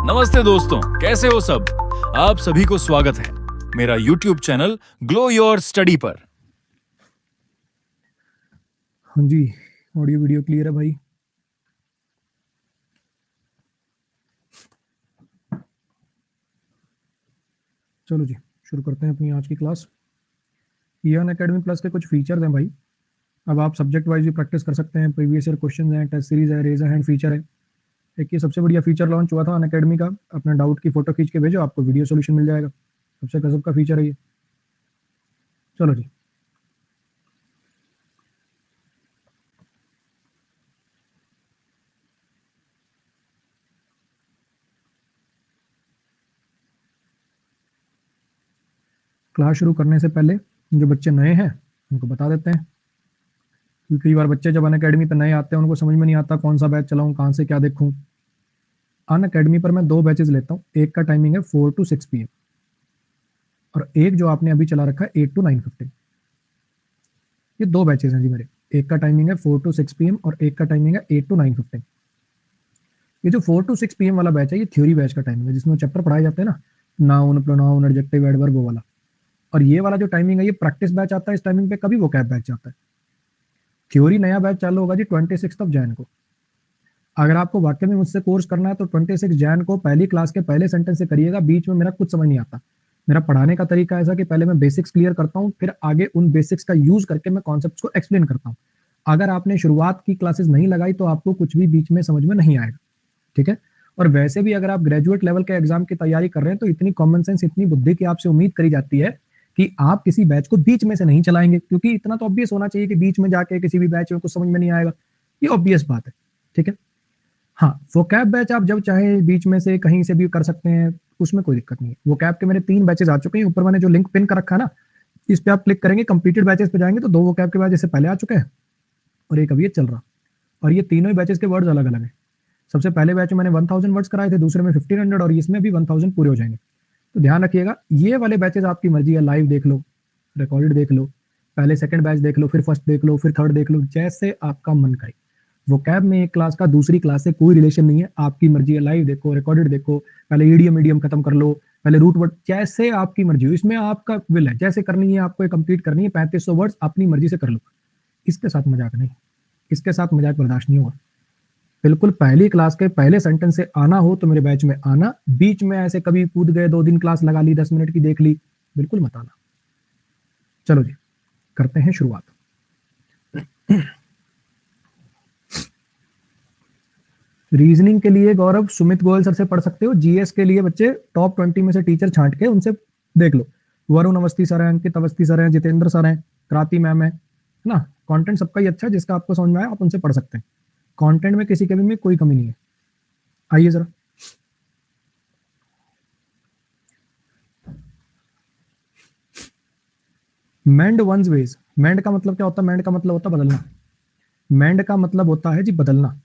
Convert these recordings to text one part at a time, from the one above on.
नमस्ते दोस्तों, कैसे हो सब। आप सभी को स्वागत है मेरा YouTube channel glow your study पर। हाँ जी, ऑडियो वीडियो क्लियर है भाई। चलो जी, शुरू करते हैं अपनी आज की क्लास। ये अनअकैडमी प्लस के कुछ फीचर्स हैं भाई। अब आप सब्जेक्ट वाइज भी प्रैक्टिस कर सकते हैं। प्रीवियस ईयर क्वेश्चन हैं, टेस्ट सीरीज है, रेज हैंड फीचर है। एक ये सबसे बढ़िया फीचर लॉन्च हुआ था अनअकैडमी का। अपना डाउट की फोटो खींच के भेजो, आपको वीडियो सोल्यूशन मिल जाएगा। सबसे गजब का फीचर है ये। चलो जी, क्लास शुरू करने से पहले जो बच्चे नए हैं उनको बता देते हैं, क्योंकि कई बार बच्चे जब अनअकैडमी पर नए आते हैं उनको समझ में नहीं आता कौन सा बैच चलाऊं, कहाँ से क्या देखूं। अनअकैडमी पर मैं 2 बैचेस लेता हूँ। एक का टाइमिंग है 4 to 6 PM और एक जो आपने अभी चला रखा है 8 to 9:15। ये 2 बैचेस हैं जी मेरे। एक का टाइमिंग है 4 to 6 PM और एक का टाइमिंग है 8 to 9:15। ये जो 4 to 6 PM वाला बैच है, ये थ्योरी बैच का टाइमिंग है, जिसमें चैप्टर पढ़ाए जाते हैं ना, नाउन, प्रोनाउन, एडजेक्टिव, एडवर्ब, वो वाला। और ये वाला जो टाइमिंग है, ये प्रैक्टिस बैच आता है इस टाइमिंग पे, कभी वोकैब बैच आता है। थ्योरी नया बैच चालू होगा जी 26 जैन को। अगर आपको वाकई में मुझसे कोर्स करना है तो 26 जैन को पहली क्लास के पहले सेंटेंस से करिएगा। बीच में मेरा कुछ समझ नहीं आता। मेरा पढ़ाने का तरीका ऐसा कि पहले मैं बेसिक्स क्लियर करता हूँ, फिर आगे उन बेसिक्स का यूज करके मैं कॉन्सेप्ट्स को एक्सप्लेन करता हूँ। अगर आपने शुरुआत की क्लासेस नहीं लगाई तो आपको कुछ भी बीच में समझ में नहीं आएगा, ठीक है। और वैसे भी अगर आप ग्रेजुएट लेवल के एग्जाम की तैयारी कर रहे हैं तो इतनी कॉमन सेंस, इतनी बुद्धि की आपसे उम्मीद करी जाती है कि आप किसी बैच को बीच में से नहीं चलाएंगे, क्योंकि इतना तो ऑब्वियस होना चाहिए कि बीच में जाके किसी भी बैच में कुछ समझ में नहीं आएगा। ये ऑब्वियस बात है, ठीक है। हाँ, वोकैब बैच आप जब चाहे बीच में से कहीं से भी कर सकते हैं, उसमें कोई दिक्कत नहीं है। वोकैब के मेरे 3 बैचेस आ चुके हैं। ऊपर मैंने जो लिंक पिन कर रखा है ना, इस पे आप क्लिक करेंगे, कंप्लीटेड बैचेस पे जाएंगे तो 2 वोकैब के बैच जैसे पहले आ चुके हैं और एक अभी ये चल रहा। और ये तीनों ही बैचेस के वर्ड्स अलग अलग हैं। सबसे पहले बैच में मैंने 1000 वर्ड्स कराए थे, दूसरे में 1500 और इसमें भी 1000 पूरे हो जाएंगे। तो ध्यान रखिएगा, ये वाले बैचेस आपकी मर्जी है, लाइव देख लो, रिकॉर्डेड देख लो, पहले सेकंड बैच देख लो, फिर फर्स्ट देख लो, फिर थर्ड देख लो, जैसे आपका मन करे। वोकैब में एक क्लास का दूसरी क्लास से कोई रिलेशन नहीं है, आपकी मर्जी है, लाइव देखो, रिकॉर्डेड देखो, पहले ईडीएम मीडियम खत्म कर लो, पहले रूट वर्ड, जैसे आपकी मर्जी हो। इसमें आपका विल है, जैसे करनी है आपको कंप्लीट करनी है। 3500 वर्ड्स अपनी मर्जी से कर लो। इसके साथ मजाक नहीं, इसके साथ मजाक बर्दाश्त नहीं होगा। बिल्कुल पहली क्लास के पहले सेंटेंस से आना हो तो मेरे बैच में आना। बीच में ऐसे कभी कूद गए, 2 दिन क्लास लगा ली, 10 मिनट की देख ली, बिल्कुल मत आना। चलो जी, करते हैं शुरुआत। रीजनिंग के लिए गौरव सुमित गोयल सर से पढ़ सकते हो। जीएस के लिए बच्चे टॉप 20 में से टीचर छांट के उनसे देख लो। वरुण अवस्थी सर हैं, अंकित अवस्थी सर हैं, जितेंद्र सर हैं, क्रांति मैम है ना। कंटेंट सबका ही अच्छा है, जिसका आपको समझ में आए आप उनसे पढ़ सकते हैं। कंटेंट में किसी के भी में कोई कमी नहीं है। आइए जरा, मेंड वंस वेज। मेंड का मतलब क्या होता है? मेंड का मतलब होता है बदलना। मेंड का मतलब होता है जी बदलना।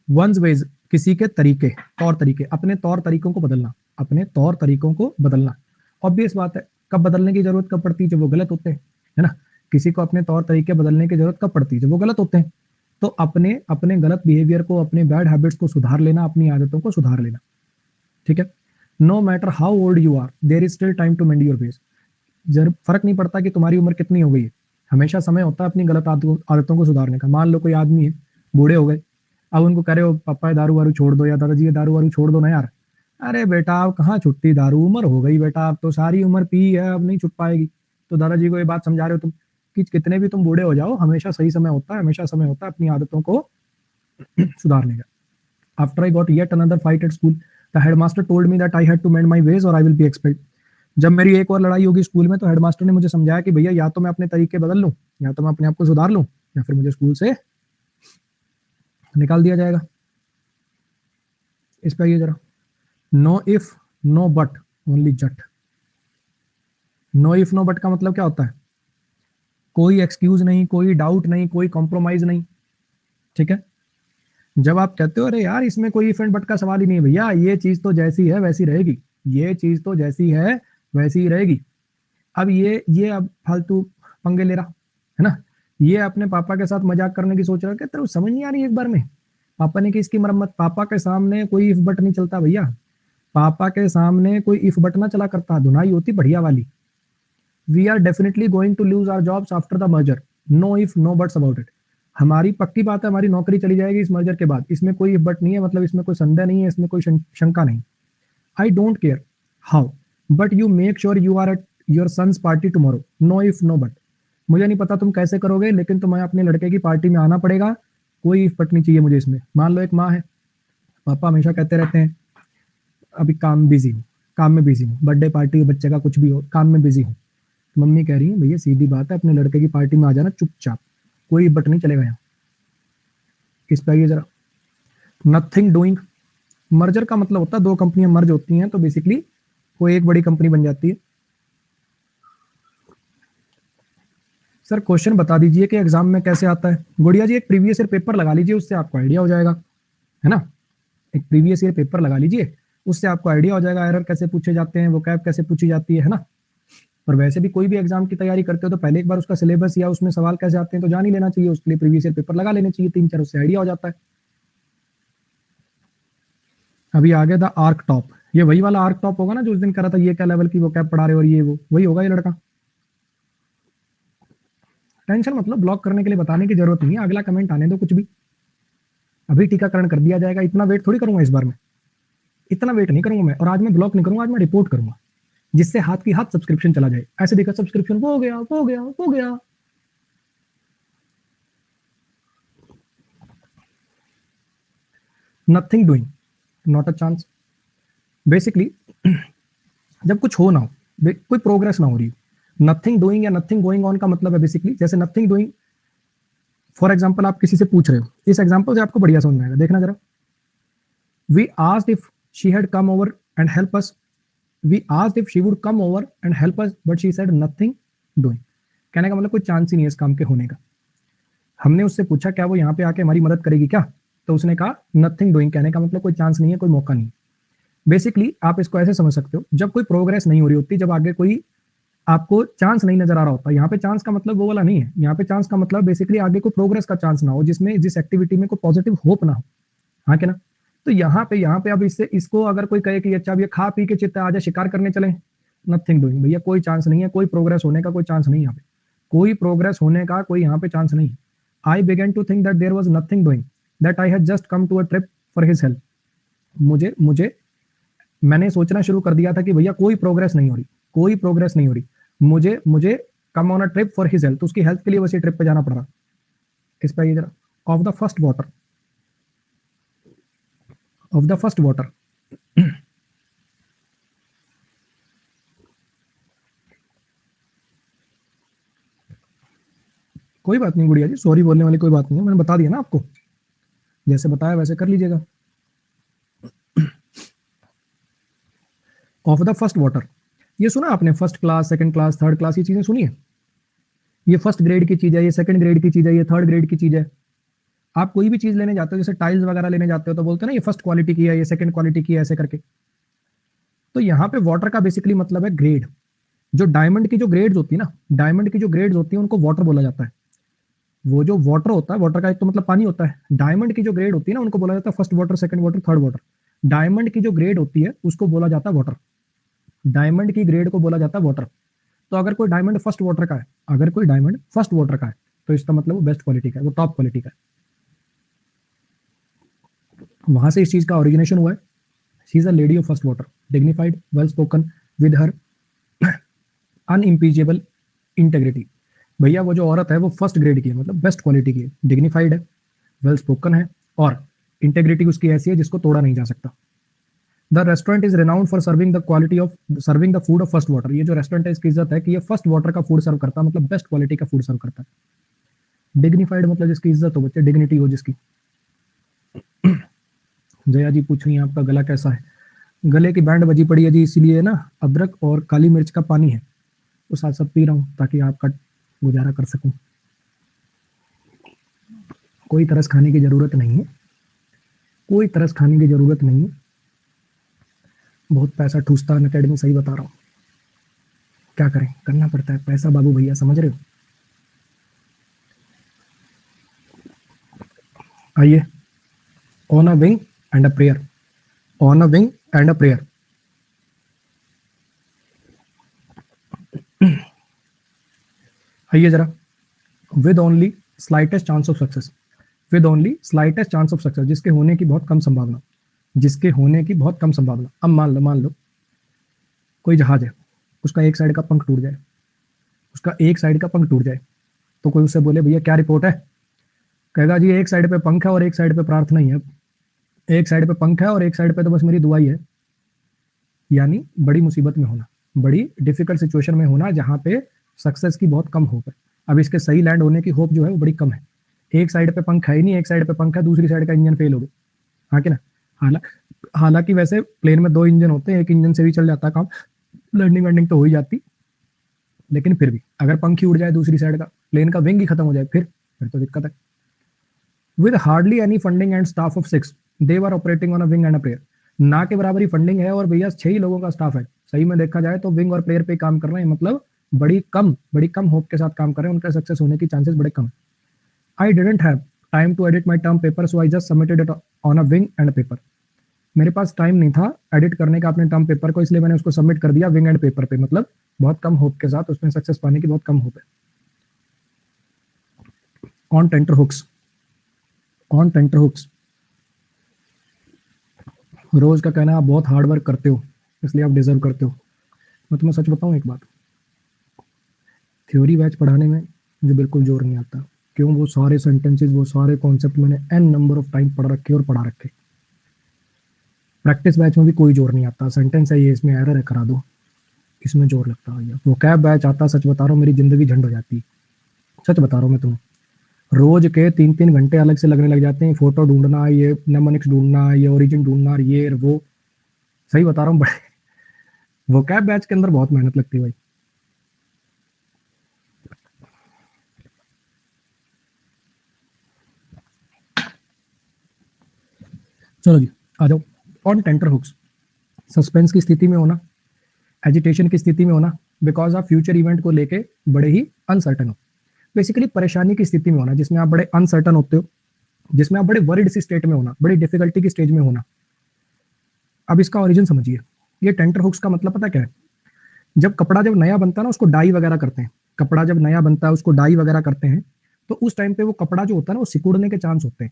वंस वेज किसी के तरीके, तौर तरीके, अपने तौर तरीकों को बदलना, अपने तौर तरीकों को बदलना। ऑब्वियस बात है, कब बदलने की जरूरत कब पड़ती है? जब वो गलत होते हैं, है ना। किसी को अपने तौर तरीके बदलने की जरूरत कब पड़ती है? जब वो गलत होते हैं। तो अपने अपने गलत बिहेवियर को, अपने बैड हैबिट्स को सुधार लेना, अपनी आदतों को सुधार लेना, ठीक है। No matter how old you are, there is still time to mend your ways. जब फर्क नहीं पड़ता कि तुम्हारी उम्र कितनी हो गई है, हमेशा समय होता है अपनी गलत आदतों को सुधारने का। मान लो कोई आदमी है, बूढ़े हो गए, अब उनको कह रहे हो पापा दारू वारू छोड़ दो या दादाजी ये दारू वारू छोड़ दो ना यार। अरे बेटा अब कहाँ छुट्टी दारू, उम्र हो गई बेटा, अब तो सारी उम्र पी है, अब नहीं छुट पाएगी। तो दादाजी को ये बात समझा रहे हो तुम कि कितने भी तुम बूढ़े हो जाओ, हमेशा सही समय होता है, हमेशा समय होता है अपनी आदतों को सुधारने का। After I got yet another fight at school, the headmaster told me that I had to mend my ways or I will be expelled. जब मेरी एक और लड़ाई होगी स्कूल में तो हेडमास्टर ने मुझे समझाया कि भैया या तो मैं अपने तरीके बदल लूं, या तो मैं अपने आप को सुधार लूं, या फिर मुझे स्कूल से निकाल दिया जाएगा। इस पे आइए जरा। No if no but only जट। नो इफ नो बट का मतलब क्या होता है? कोई एक्सक्यूज नहीं, कोई डाउट नहीं, कोई कॉम्प्रोमाइज नहीं, ठीक है। जब आप कहते हो अरे यार इसमें कोई इफ एंड बट का सवाल ही नहीं भैया, ये चीज तो जैसी है वैसी रहेगी, ये चीज तो जैसी है वैसी ही रहेगी। अब ये अब फालतू पंगे ले रहा है ना, ये अपने पापा के साथ मजाक करने की सोच रहा है, तेरे समझ नहीं आ रही एक बार में। पापा ने की इसकी मरम्मत, पापा के सामने कोई इफ बट नहीं चलता भैया। पापा के सामने कोई इफ बट ना चला करता, धुनाई होती बढ़िया वाली। We are definitely going to lose our jobs after the merger, no if no buts about it. हमारी पक्की बात है, हमारी नौकरी चली जाएगी इस मर्जर के बाद, इसमें कोई इफ बट नहीं है, मतलब इसमें कोई संदेह नहीं है, इसमें कोई शंका नहीं। I don't care how but you make sure you are at your son's party tomorrow, no if no but. मुझे नहीं पता तुम कैसे करोगे, लेकिन तुम्हें अपने लड़के की पार्टी में आना पड़ेगा, कोई इफ बट नहीं चाहिए मुझे इसमें। मान लो एक माँ है, पापा हमेशा कहते रहते हैं अभी काम बिजी हूँ, काम में बिजी हूँ, बर्थडे पार्टी हो, बच्चे का कुछ भी हो, काम में बिजी हूँ। मम्मी कह रही है भैया सीधी बात है, अपने लड़के की पार्टी में आ जाना चुपचाप, कोई बट नहीं चलेगा यहाँ। इस पर आइए जरा। नथिंग डूइंग, मर्जर का मतलब होता है दो कंपनियां मर्ज होती हैं तो बेसिकली कोई एक बड़ी कंपनी बन जाती है। सर क्वेश्चन बता दीजिए कि एग्जाम में कैसे आता है। गुड़िया जी एक प्रीवियस ईयर पेपर लगा लीजिए, उससे आपको आइडिया हो जाएगा, है ना। एक प्रीवियस ईयर पेपर लगा लीजिए, उससे आपको आइडिया हो जाएगा एरर कैसे पूछे जाते हैं, वोकैब कैसे पूछी जाती है ना। और वैसे भी कोई भी एग्जाम की तैयारी करते हो तो पहले एक बार उसका सिलेबस या उसमें सवाल कैसे आते हैं तो जान ही लेना चाहिए, उसके लिए प्रीवियस ईयर पेपर लगा लेने चाहिए 3-4, उससे आइडिया हो जाता है। अभी आगे था आर्क टॉप, ये वही वाला आर्क टॉप होगा ना जो उस दिन करा था, ये क्या लेवल की वो कैब पढ़ा रहे हो और ये वो वही होगा ये लड़का। टेंशन मतलब ब्लॉक करने के लिए बताने की जरूरत नहीं है, अगला कमेंट आने दो कुछ भी, अभी टीकाकरण कर दिया जाएगा। इतना वेट थोड़ी करूंगा इस बार में, इतना वेट नहीं करूंगा मैं। और आज मैं ब्लॉक नहीं करूंगा, आज मैं रिपोर्ट करूंगा, जिससे हाथ की हाथ सब्सक्रिप्शन चला जाए, ऐसे देखा सब्सक्रिप्शन वो हो गया वो हो गया वो हो गया। Nothing doing, not a chance. Basically जब कुछ हो ना हो, कोई प्रोग्रेस ना हो रही, नथिंग डूइंग या नथिंग गोइंग ऑन का मतलब है बेसिकली, जैसे नथिंग डूइंग फॉर एग्जाम्पल आप किसी से पूछ रहे हो, इस एग्जाम्पल से आपको बढ़िया समझ में आएगा, देखना जरा। We asked if she had come over and help us, we asked if she would come over and help us but she said nothing doing. कहने का मतलब कोई चांस ही नहीं है इस काम के होने का। हमने उससे पूछा क्या वो यहाँ पे आके हमारी मदद करेगी क्या, तो उसने कहा नथिंग डूइंग। कहने का मतलब कोई चांस नहीं है, कोई मौका नहीं। बेसिकली आप इसको ऐसे समझ सकते हो, जब कोई प्रोग्रेस नहीं हो रही होती, जब आगे कोई आपको चांस नहीं नजर आ रहा होता, यहाँ पे चांस का मतलब वो वाला नहीं है, यहाँ पे चांस का मतलब बेसिकली आगे को प्रोग्रेस का चांस ना हो, जिसमें जिस एक्टिविटी में कोई पॉजिटिव होप ना हो, हाँ क्या ना। तो यहाँ पे अब इससे इसको अगर कोई कहे कि अच्छा अब ये खा पी के चित्त आ जाए शिकार करने चले, नथिंग डूइंग, भैया कोई चांस नहीं है, कोई प्रोग्रेस होने का कोई चांस नहीं, यहाँ पे कोई प्रोग्रेस होने का कोई यहाँ पे चांस नहीं। I began to think that there was nothing doing, that I had just come to a trip for his help. मुझे मुझे मैंने सोचना शुरू कर दिया था कि भैया कोई प्रोग्रेस नहीं हो रही, कोई प्रोग्रेस नहीं हो रही, मुझे मुझे come on a trip for his health, उसकी हेल्थ के लिए वैसे ट्रिप पे जाना पड़ रहा। इस पर ये जरा। Of the first water, of the first water, कोई बात नहीं गुड़िया जी, सॉरी बोलने वाली कोई बात नहीं है, मैंने बता दिया ना आपको, जैसे बताया वैसे कर लीजिएगा। ऑफ द फर्स्ट वाटर, ये सुना आपने, first class, second class, third class, ये चीजें सुनी है। ये फर्स्ट ग्रेड की चीज है, ये सेकंड ग्रेड की चीज है, ये थर्ड ग्रेड की चीज है। आप कोई भी चीज लेने जाते हो, जैसे टाइल्स वगैरह लेने जाते हो तो बोलते हैं ना ये फर्स्ट क्वालिटी की है, ये सेकंड क्वालिटी की है, ऐसे करके। तो यहाँ पे वाटर का बेसिकली मतलब है ग्रेड। जो डायमंड की जो ग्रेड्स होती है ना, डायमंड की जो ग्रेड्स होती है उनको वाटर बोला जाता है। वो जो वाटर होता है, वाटर का एक तो मतलब पानी होता है, डायमंड की जो ग्रेड होती है ना उनको बोला जाता है first water, second water, third water. Diamond की जो ग्रेड होती है उसको बोला जाता है वाटर, डायमंड की ग्रेड को बोला जाता है वाटर। तो अगर कोई डायमंड फर्स्ट वाटर का है, अगर कोई डायमंड फर्स्ट वाटर का है तो इसका मतलब वो बेस्ट क्वालिटी का है, वो टॉप क्वालिटी का है। वहां से इस चीज का ओरिजिनेशन हुआ है। She is a lady of first water, dignified, well spoken, with her unimpeachable integrity. भैया वो जो औरत है वो फर्स्ट ग्रेड की है, मतलब बेस्ट क्वालिटी की है, डिग्निफाइड है, वेल स्पोकन है, और इंटेग्रिटी उसकी ऐसी है जिसको तोड़ा नहीं जा सकता। The restaurant is renowned for serving the quality of serving the food of first water. ये जो रेस्टोरेंट है इसकी इज्जत है कि ये फर्स्ट वाटर का फूड सर्व करता है, मतलब बेस्ट क्वालिटी का फूड सर्व करता है। डिग्निफाइड मतलब जिसकी इज्जत हो, बच्चे डिग्निटी हो जिसकी। जया जी पूछ रही है आपका गला कैसा है। गले की बैंड बजी पड़ी है जी, इसीलिए ना अदरक और काली मिर्च का पानी है वो साथ साथ पी रहा हूँ ताकि आपका गुजारा कर सकूं। कोई तरस खाने की जरूरत नहीं है, कोई तरस खाने की जरूरत नहीं है। बहुत पैसा ठूसता है अकेडमी, सही बता रहा हूँ, क्या करें, करना पड़ता है, पैसा बाबू भैया, समझ रहे हो। आइए, on a wing and a prayer, on a wing and a prayer. आइए जरा, with only slightest chance of success, with only slightest chance of success, जिसके होने की बहुत कम संभावना, जिसके होने की बहुत कम संभावना। अब मान लो कोई जहाज है, उसका एक साइड का पंख टूट जाए, उसका एक साइड का पंख टूट जाए, तो कोई उससे बोले भैया क्या रिपोर्ट है, कहेगा जी एक साइड पे पंख है और एक साइड पे प्रार्थना ही है, एक साइड पे पंख है और एक साइड पे तो बस मेरी दुआ ही है। यानी बड़ी मुसीबत में होना, बड़ी डिफिकल्ट सिचुएशन में होना, जहां पे सक्सेस की बहुत कम होप है। अब इसके सही लैंड होने की होप जो है वो बड़ी कम है। एक साइड पे पंख है ही नहीं, एक साइड पे पंख है, दूसरी साइड का इंजन फेल हो गया, हाँ कि ना। हालांकि वैसे प्लेन में 2 इंजन होते हैं, एक इंजन से भी चल जाता काम, लैंडिंग वैंडिंग तो हो ही जाती, लेकिन फिर भी अगर पंख ही उड़ जाए दूसरी साइड का, प्लेन का विंग ही खत्म हो जाए, फिर तो दिक्कत है। With hardly any funding and staff of 6, they were operating on a wing and a prayer. ना के बराबर ही फंडिंग है और भैया 6 ही लोगों का स्टाफ है। सही में देखा जाए तो विंग और प्लेयर पे काम कर रहे हैं, मतलब बड़ी कम होप के साथ काम कर रहे हैं, उनका सक्सेस होने की चांसेस बड़े कम है। I didn't have time to edit my term paper, so I just submitted it on a wing and paper. मेरे पास टाइम नहीं था एडिट करने का अपने टर्म पेपर को, इसलिए मैंने उसको सबमिट कर दिया विंग एंड पेपर पे, मतलब बहुत कम होप के साथ, उसमें सक्सेस पाने की बहुत कम होप है। On tenter hooks, on tenter hooks, रोज का कहना है आप बहुत हार्ड वर्क करते हो इसलिए आप डिजर्व करते हो। मैं तुम्हें सच बताऊं एक बात, थ्योरी बैच पढ़ाने में मुझे बिल्कुल जोर नहीं आता। क्यों? वो सारे सेंटेंसेस, वो सारे कॉन्सेप्ट मैंने एन नंबर ऑफ टाइम पढ़ रखे और पढ़ा रखे। प्रैक्टिस बैच में भी कोई जोर नहीं आता, सेंटेंस है ये, इसमें एरर है करा दो, इसमें जोर लगता है भैया। वो कैब बैच आता, सच बता रहा हूँ मेरी जिंदगी झंड हो जाती, सच बता रहा हूँ मैं तुम्हें। रोज के 3-3 घंटे अलग से लगने लग जाते हैं, फोटो ढूंढना, ये नेमोनिक्स ढूंढना, ये ओरिजिन ढूंढना, ये वो, सही बता रहा हूँ बड़े वो कैब बैच के अंदर बहुत मेहनत लगती है भाई। चलो जी आ जाओ। ऑन टेंटर हुक्स, सस्पेंस की स्थिति में होना, एजिटेशन की स्थिति में होना, बिकॉज आप फ्यूचर इवेंट को लेके बड़े ही अनसर्टन हो। बेसिकली परेशानी की स्थिति में होना, जिसमें आप बड़े अनसर्टन होते हो, जिसमें आप बड़े वरिड सी स्टेट में होना, बड़ी डिफिकल्टी की स्टेज में होना। अब इसका ओरिजिन समझिए, ये टेंटर हुक्स का मतलब पता क्या है? जब कपड़ा जब नया बनता है ना, उसको डाई वगैरह करते हैं, कपड़ा जब नया बनता है उसको डाई वगैरह करते हैं, तो उस टाइम पे वो कपड़ा जो होता है ना वो सिकुड़ने के चांस होते हैं।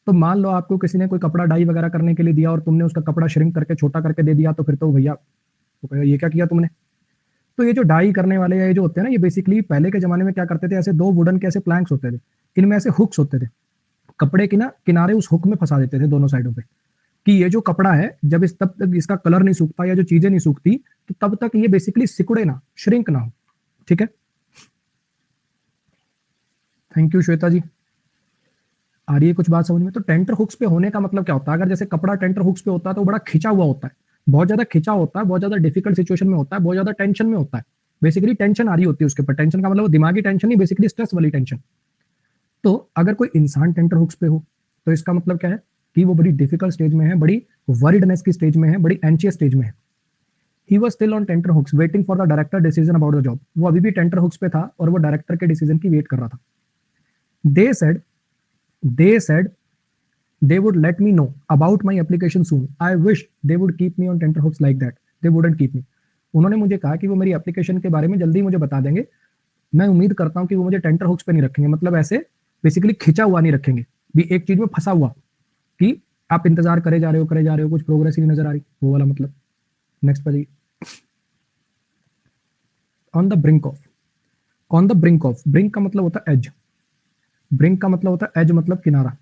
तो मान लो आपको किसी ने कोई कपड़ा डाई वगैरह करने के लिए दिया और तुमने उसका कपड़ा श्रिंक करके छोटा करके दे दिया, तो फिर तो भैया तो कहेगा ये क्या किया तुमने। तो ये जो डाई करने वाले ये जो होते हैं ना, ये बेसिकली पहले के जमाने में क्या करते थे, ऐसे 2 वुडन के ऐसे प्लैंक्स होते थे, इनमें ऐसे हुक्स होते थे, कपड़े की ना किनारे उस हुक में फंसा देते थे दोनों साइडों पे, कि ये जो कपड़ा है जब इस तब तक इसका कलर नहीं सूखता या जो चीजें नहीं सूखती, तो तब तक ये बेसिकली सिकुड़े ना, श्रिंक ना हो। ठीक है, थैंक यू श्वेता जी। आ रही है कुछ बात समझ में? तो टेंटर हुक्स पे होने का मतलब क्या होता है? अगर जैसे कपड़ा टेंटर हुक्स पे होता है तो बड़ा खिंचा हुआ होता है, बहुत ज्यादा खिंचा होता है, बहुत ज्यादा डिफिकल्ट सिचुएशन में होता है, बहुत ज्यादा टेंशन में होता है, बेसिकली टेंशन आ रही होती है उसके ऊपर। टेंशन का मतलब दिमागी टेंशन नहीं, बेसिकली स्ट्रेस वाली टेंशन। तो अगर कोई इंसान टेंटर हुक्स पे हो तो इसका मतलब क्या है कि वो बड़ी डिफिकल्ट स्टेज में है, बड़ी वरीडनेस की स्टेज में है, बड़ी एंशियस स्टेज में है। He was still on tenter hooks waiting for the director decision about the job. वो अभी भी टेंटर हुक्स पे था और वो डायरेक्टर के डिसीजन की वेट कर रहा था। They said they said they would let me know about my application soon. I wish they would keep me on tenterhooks like that. They wouldn't keep me. उन्होंने मुझे कहा कि वो मेरी एप्लीकेशन के बारे में जल्दी मुझे बता देंगे। मैं उम्मीद करता हूं कि वो मुझे टेंटर हुक्स पे नहीं रखेंगे, मतलब ऐसे बेसिकली खिंचा हुआ नहीं रखेंगे, भी एक चीज में फंसा हुआ कि आप इंतजार करे जा रहे हो, कुछ प्रोग्रेस ही नहीं नजर आ रही, वो वाला मतलब। नेक्स्ट पर जाइए। On the brink of, on the brink of, brink का मतलब होता है एज, ब्रिंक का मतलब होता है एज, मतलब किनारा।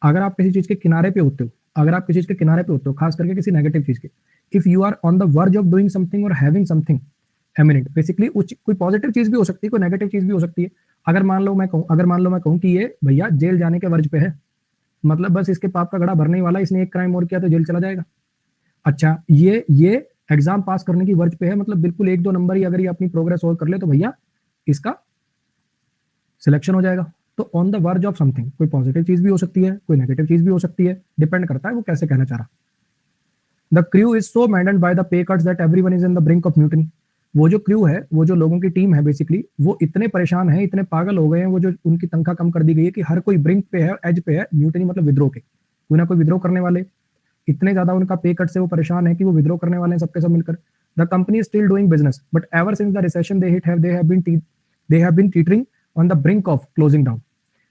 अगर आप किसी चीज के किनारे पे होते हो, अगर आप किसी चीज के किनारे पे होते हो, खास करके किसी नेगेटिव चीज के, if you are on the verge of doing something और हैविंग समथिंग एमिनेंट, बेसिकली कोई पॉजिटिव चीज भी हो सकती है, कोई नेगेटिव चीज भी हो सकती है। अगर मान लो मैं कहूं कि ये भैया जेल जाने के वर्ज पे है, मतलब बस इसके पाप का घड़ा भरने ही वाला, इसने एक क्राइम और किया तो जेल चला जाएगा। अच्छा, ये एग्जाम पास करने की वर्ज पे है, मतलब बिल्कुल 1-2 नंबर ही अगर ये अपनी प्रोग्रेस और कर ले तो भैया इसका सिलेक्शन हो जाएगा। तो on the verge of something, कोई पॉजिटिव चीज भी हो सकती है, कोई नेगेटिव चीज भी हो सकती है, डिपेंड करता है वो कैसे कहना चाह रहा। The crew is so maddened by the pay cuts that everyone is in the brink of mutiny. वो जो क्रू है, वो जो लोगों की टीम है, बेसिकली वो इतने परेशान है, इतने पागल हो गए हैं, वो जो उनकी तनख्वाह कम कर दी गई है कि हर कोई ब्रिंक पे है, एज पे है। म्यूटनी मतलब विद्रोह के, कोई ना कोई विद्रोह करने वाले, इतने ज्यादा उनका पे कट से वो परेशान है कि वो विद्रोह करने वाले हैं सबके सब मिलकर। The company is still doing business but ever since the recession they hit have they have been they have been teetering on the brink of closing down.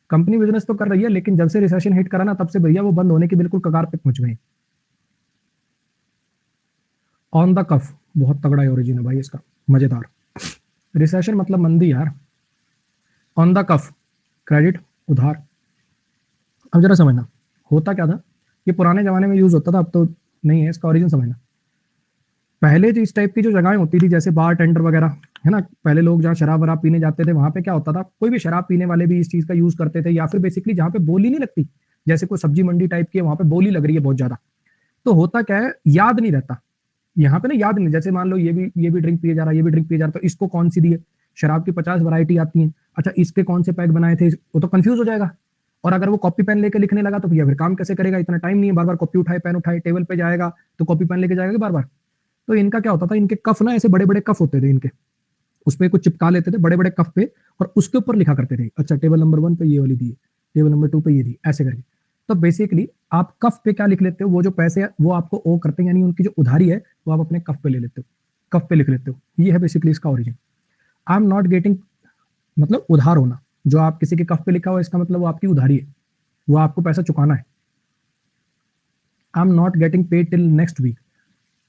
Company business तो कर रही है, लेकिन जब से रिसेशन हिट करा ना, तब से भैया वो बंद होने की बिल्कुल कगार पे पहुंच गए। ऑन द कफ, बहुत तगड़ा ओरिजिन है भाई इसका, मजेदार। रिसेशन मतलब मंदी यार। ऑन द कफ, क्रेडिट, उधार। अब जरा समझना, होता क्या था, ये पुराने जमाने में यूज होता था, अब तो नहीं है। इसका ओरिजिन समझना, पहले जो इस टाइप की जो जगहें होती थी जैसे बार टेंडर वगैरह, है ना, पहले लोग जहाँ शराब वराब पीने जाते थे, वहां पे क्या होता था, कोई भी शराब पीने वाले भी इस चीज का यूज करते थे, या फिर बेसिकली जहाँ पे बोली नहीं लगती, जैसे कोई सब्जी मंडी टाइप की है, वहां पे बोली लग रही है बहुत ज्यादा, तो होता क्या है, याद नहीं रहता यहाँ पे ना, याद नहीं। जैसे मान लो ये भी ड्रिंक पिए जा रहा है, ये भी ड्रिंक पिए जा रहा है, तो इसको कौन सी दी है, शराब की 50 वैरायटी आती है, अच्छा इसके कौन से पैक बनाए थे, वो तो कंफ्यूज हो जाएगा। और अगर वो कॉपी पेन लेके लिखने लगा तो भैया फिर काम कैसे करेगा, इतना टाइम नहीं है, बार बार कॉपी उठाए पेन उठाए टेबल पे जाएगा, तो कॉपी पेन लेके जाएगा बार बार। तो इनका क्या होता था, इनके कफ ना ऐसे बड़े बड़े कफ होते थे इनके, उस पर कुछ चिपका लेते थे बड़े बड़े कफ पे, और उसके ऊपर लिखा करते थे, अच्छा टेबल नंबर 1 पे ये वाली दी है, टेबल नंबर 2 पे ये दी, ऐसे करके। तो बेसिकली आप कफ पे क्या लिख लेते हो, वो जो पैसे है वो आपको ओ करते हैं, यानी उनकी जो उधारी है वो आप अपने कफ पे ले लेते हो, कफ पे लिख लेते हो। ये है बेसिकली इसका origin. I am not getting, मतलब उधार होना, जो आप किसी के कफ पे लिखा हुआ है इसका मतलब वो आपकी उधारी है, वो आपको पैसा चुकाना है। I am not getting paid till next week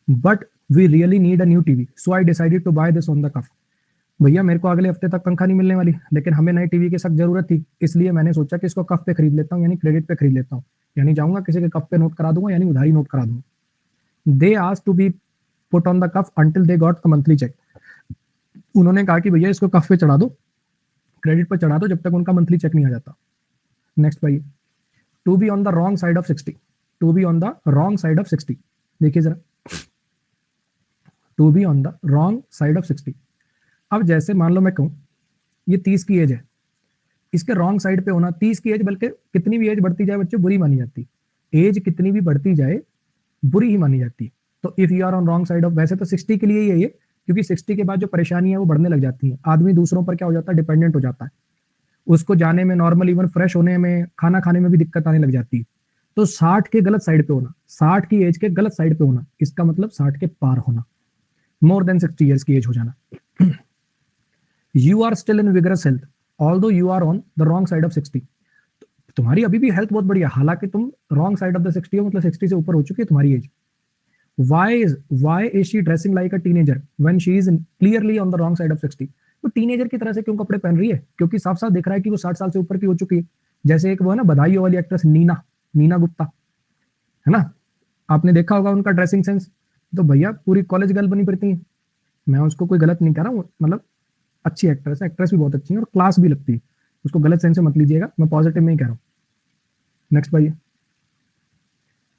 but we really need a new TV so I decided to buy this on the cuff. भैया मेरे को अगले हफ्ते तक पंखा नहीं मिलने वाली, लेकिन हमें नए टीवी की सख्त जरूरत थी, इसलिए मैंने सोचा कि इसको कफ पे खरीद लेता हूँ, यानी क्रेडिट पे खरीद लेता हूँ, यानी जाऊंगा किसी के कफ पे नोट करा दूंगा, यानी उधारी नोट करा दूंगा। They asked to be put on the cuff until they got the monthly cheque. उन्होंने कहा कि भैया इसको कफ पे चढ़ा दो, क्रेडिट पे चढ़ा दो, जब तक उनका मंथली चेक नहीं आ जाता। नेक्स्ट भाई, to be on the wrong side of 60, to be on the wrong side of 60। देखिए जरा, to be on the wrong side of 60। अब जैसे मान लो मैं कहूं ये 30 की एज है, इसके रॉन्ग साइड पे होना, 30 की एज, बल्कि कितनी भी एज बढ़ती जाए बच्चे बुरी मानी जाती है, एज कितनी भी बढ़ती जाए बुरी ही मानी जाती है। तो if you are on wrong side of, वैसे तो 60 के लिए ही है ये, क्योंकि 60 के बाद जो परेशानी है वो बढ़ने लग जाती है, आदमी दूसरों पर क्या हो जाता है, डिपेंडेंट हो जाता है, उसको जाने में, नॉर्मल इवन फ्रेश होने में, खाना खाने में भी दिक्कत आने लग जाती है। तो 60 के गलत साइड पे होना, 60 की एज के गलत साइड पे होना, इसका मतलब 60 के पार होना, मोर देन 60 ईयर्स की एज हो जाना। You are still in vigorous health although you are on the wrong side of 60। तुम्हारी अभी भी हेल्थ बहुत बढ़िया, हालांकि तुम रॉन्ग साइड ऑफ द 60 हो, मतलब 60 से ऊपर हो चुकी है तुम्हारी as. why is she dressing like a teenager when she is clearly on the wrong side of 60? तो टीनेजर की तरह से क्यों कपड़े पहन रही है, क्योंकि साफ साफ दिख रहा है कि वो 60 साल से ऊपर की हो चुकी है। जैसे एक वो है ना बधाइयों वाली एक्ट्रेस नीना गुप्ता, है ना, आपने देखा होगा उनका ड्रेसिंग सेंस, तो भैया पूरी कॉलेज गर्ल बनी फिरती है। मैं उसको कोई गलत नहीं कह रहा हूँ, मतलब अच्छी एक्ट्रेस है, एक्ट्रेस भी बहुत अच्छी है और क्लास भी लगती है, उसको गलत सेंस से मत लीजिएगा, मैं पॉजिटिव में ही कह रहा हूँ। नेक्स्ट भाई,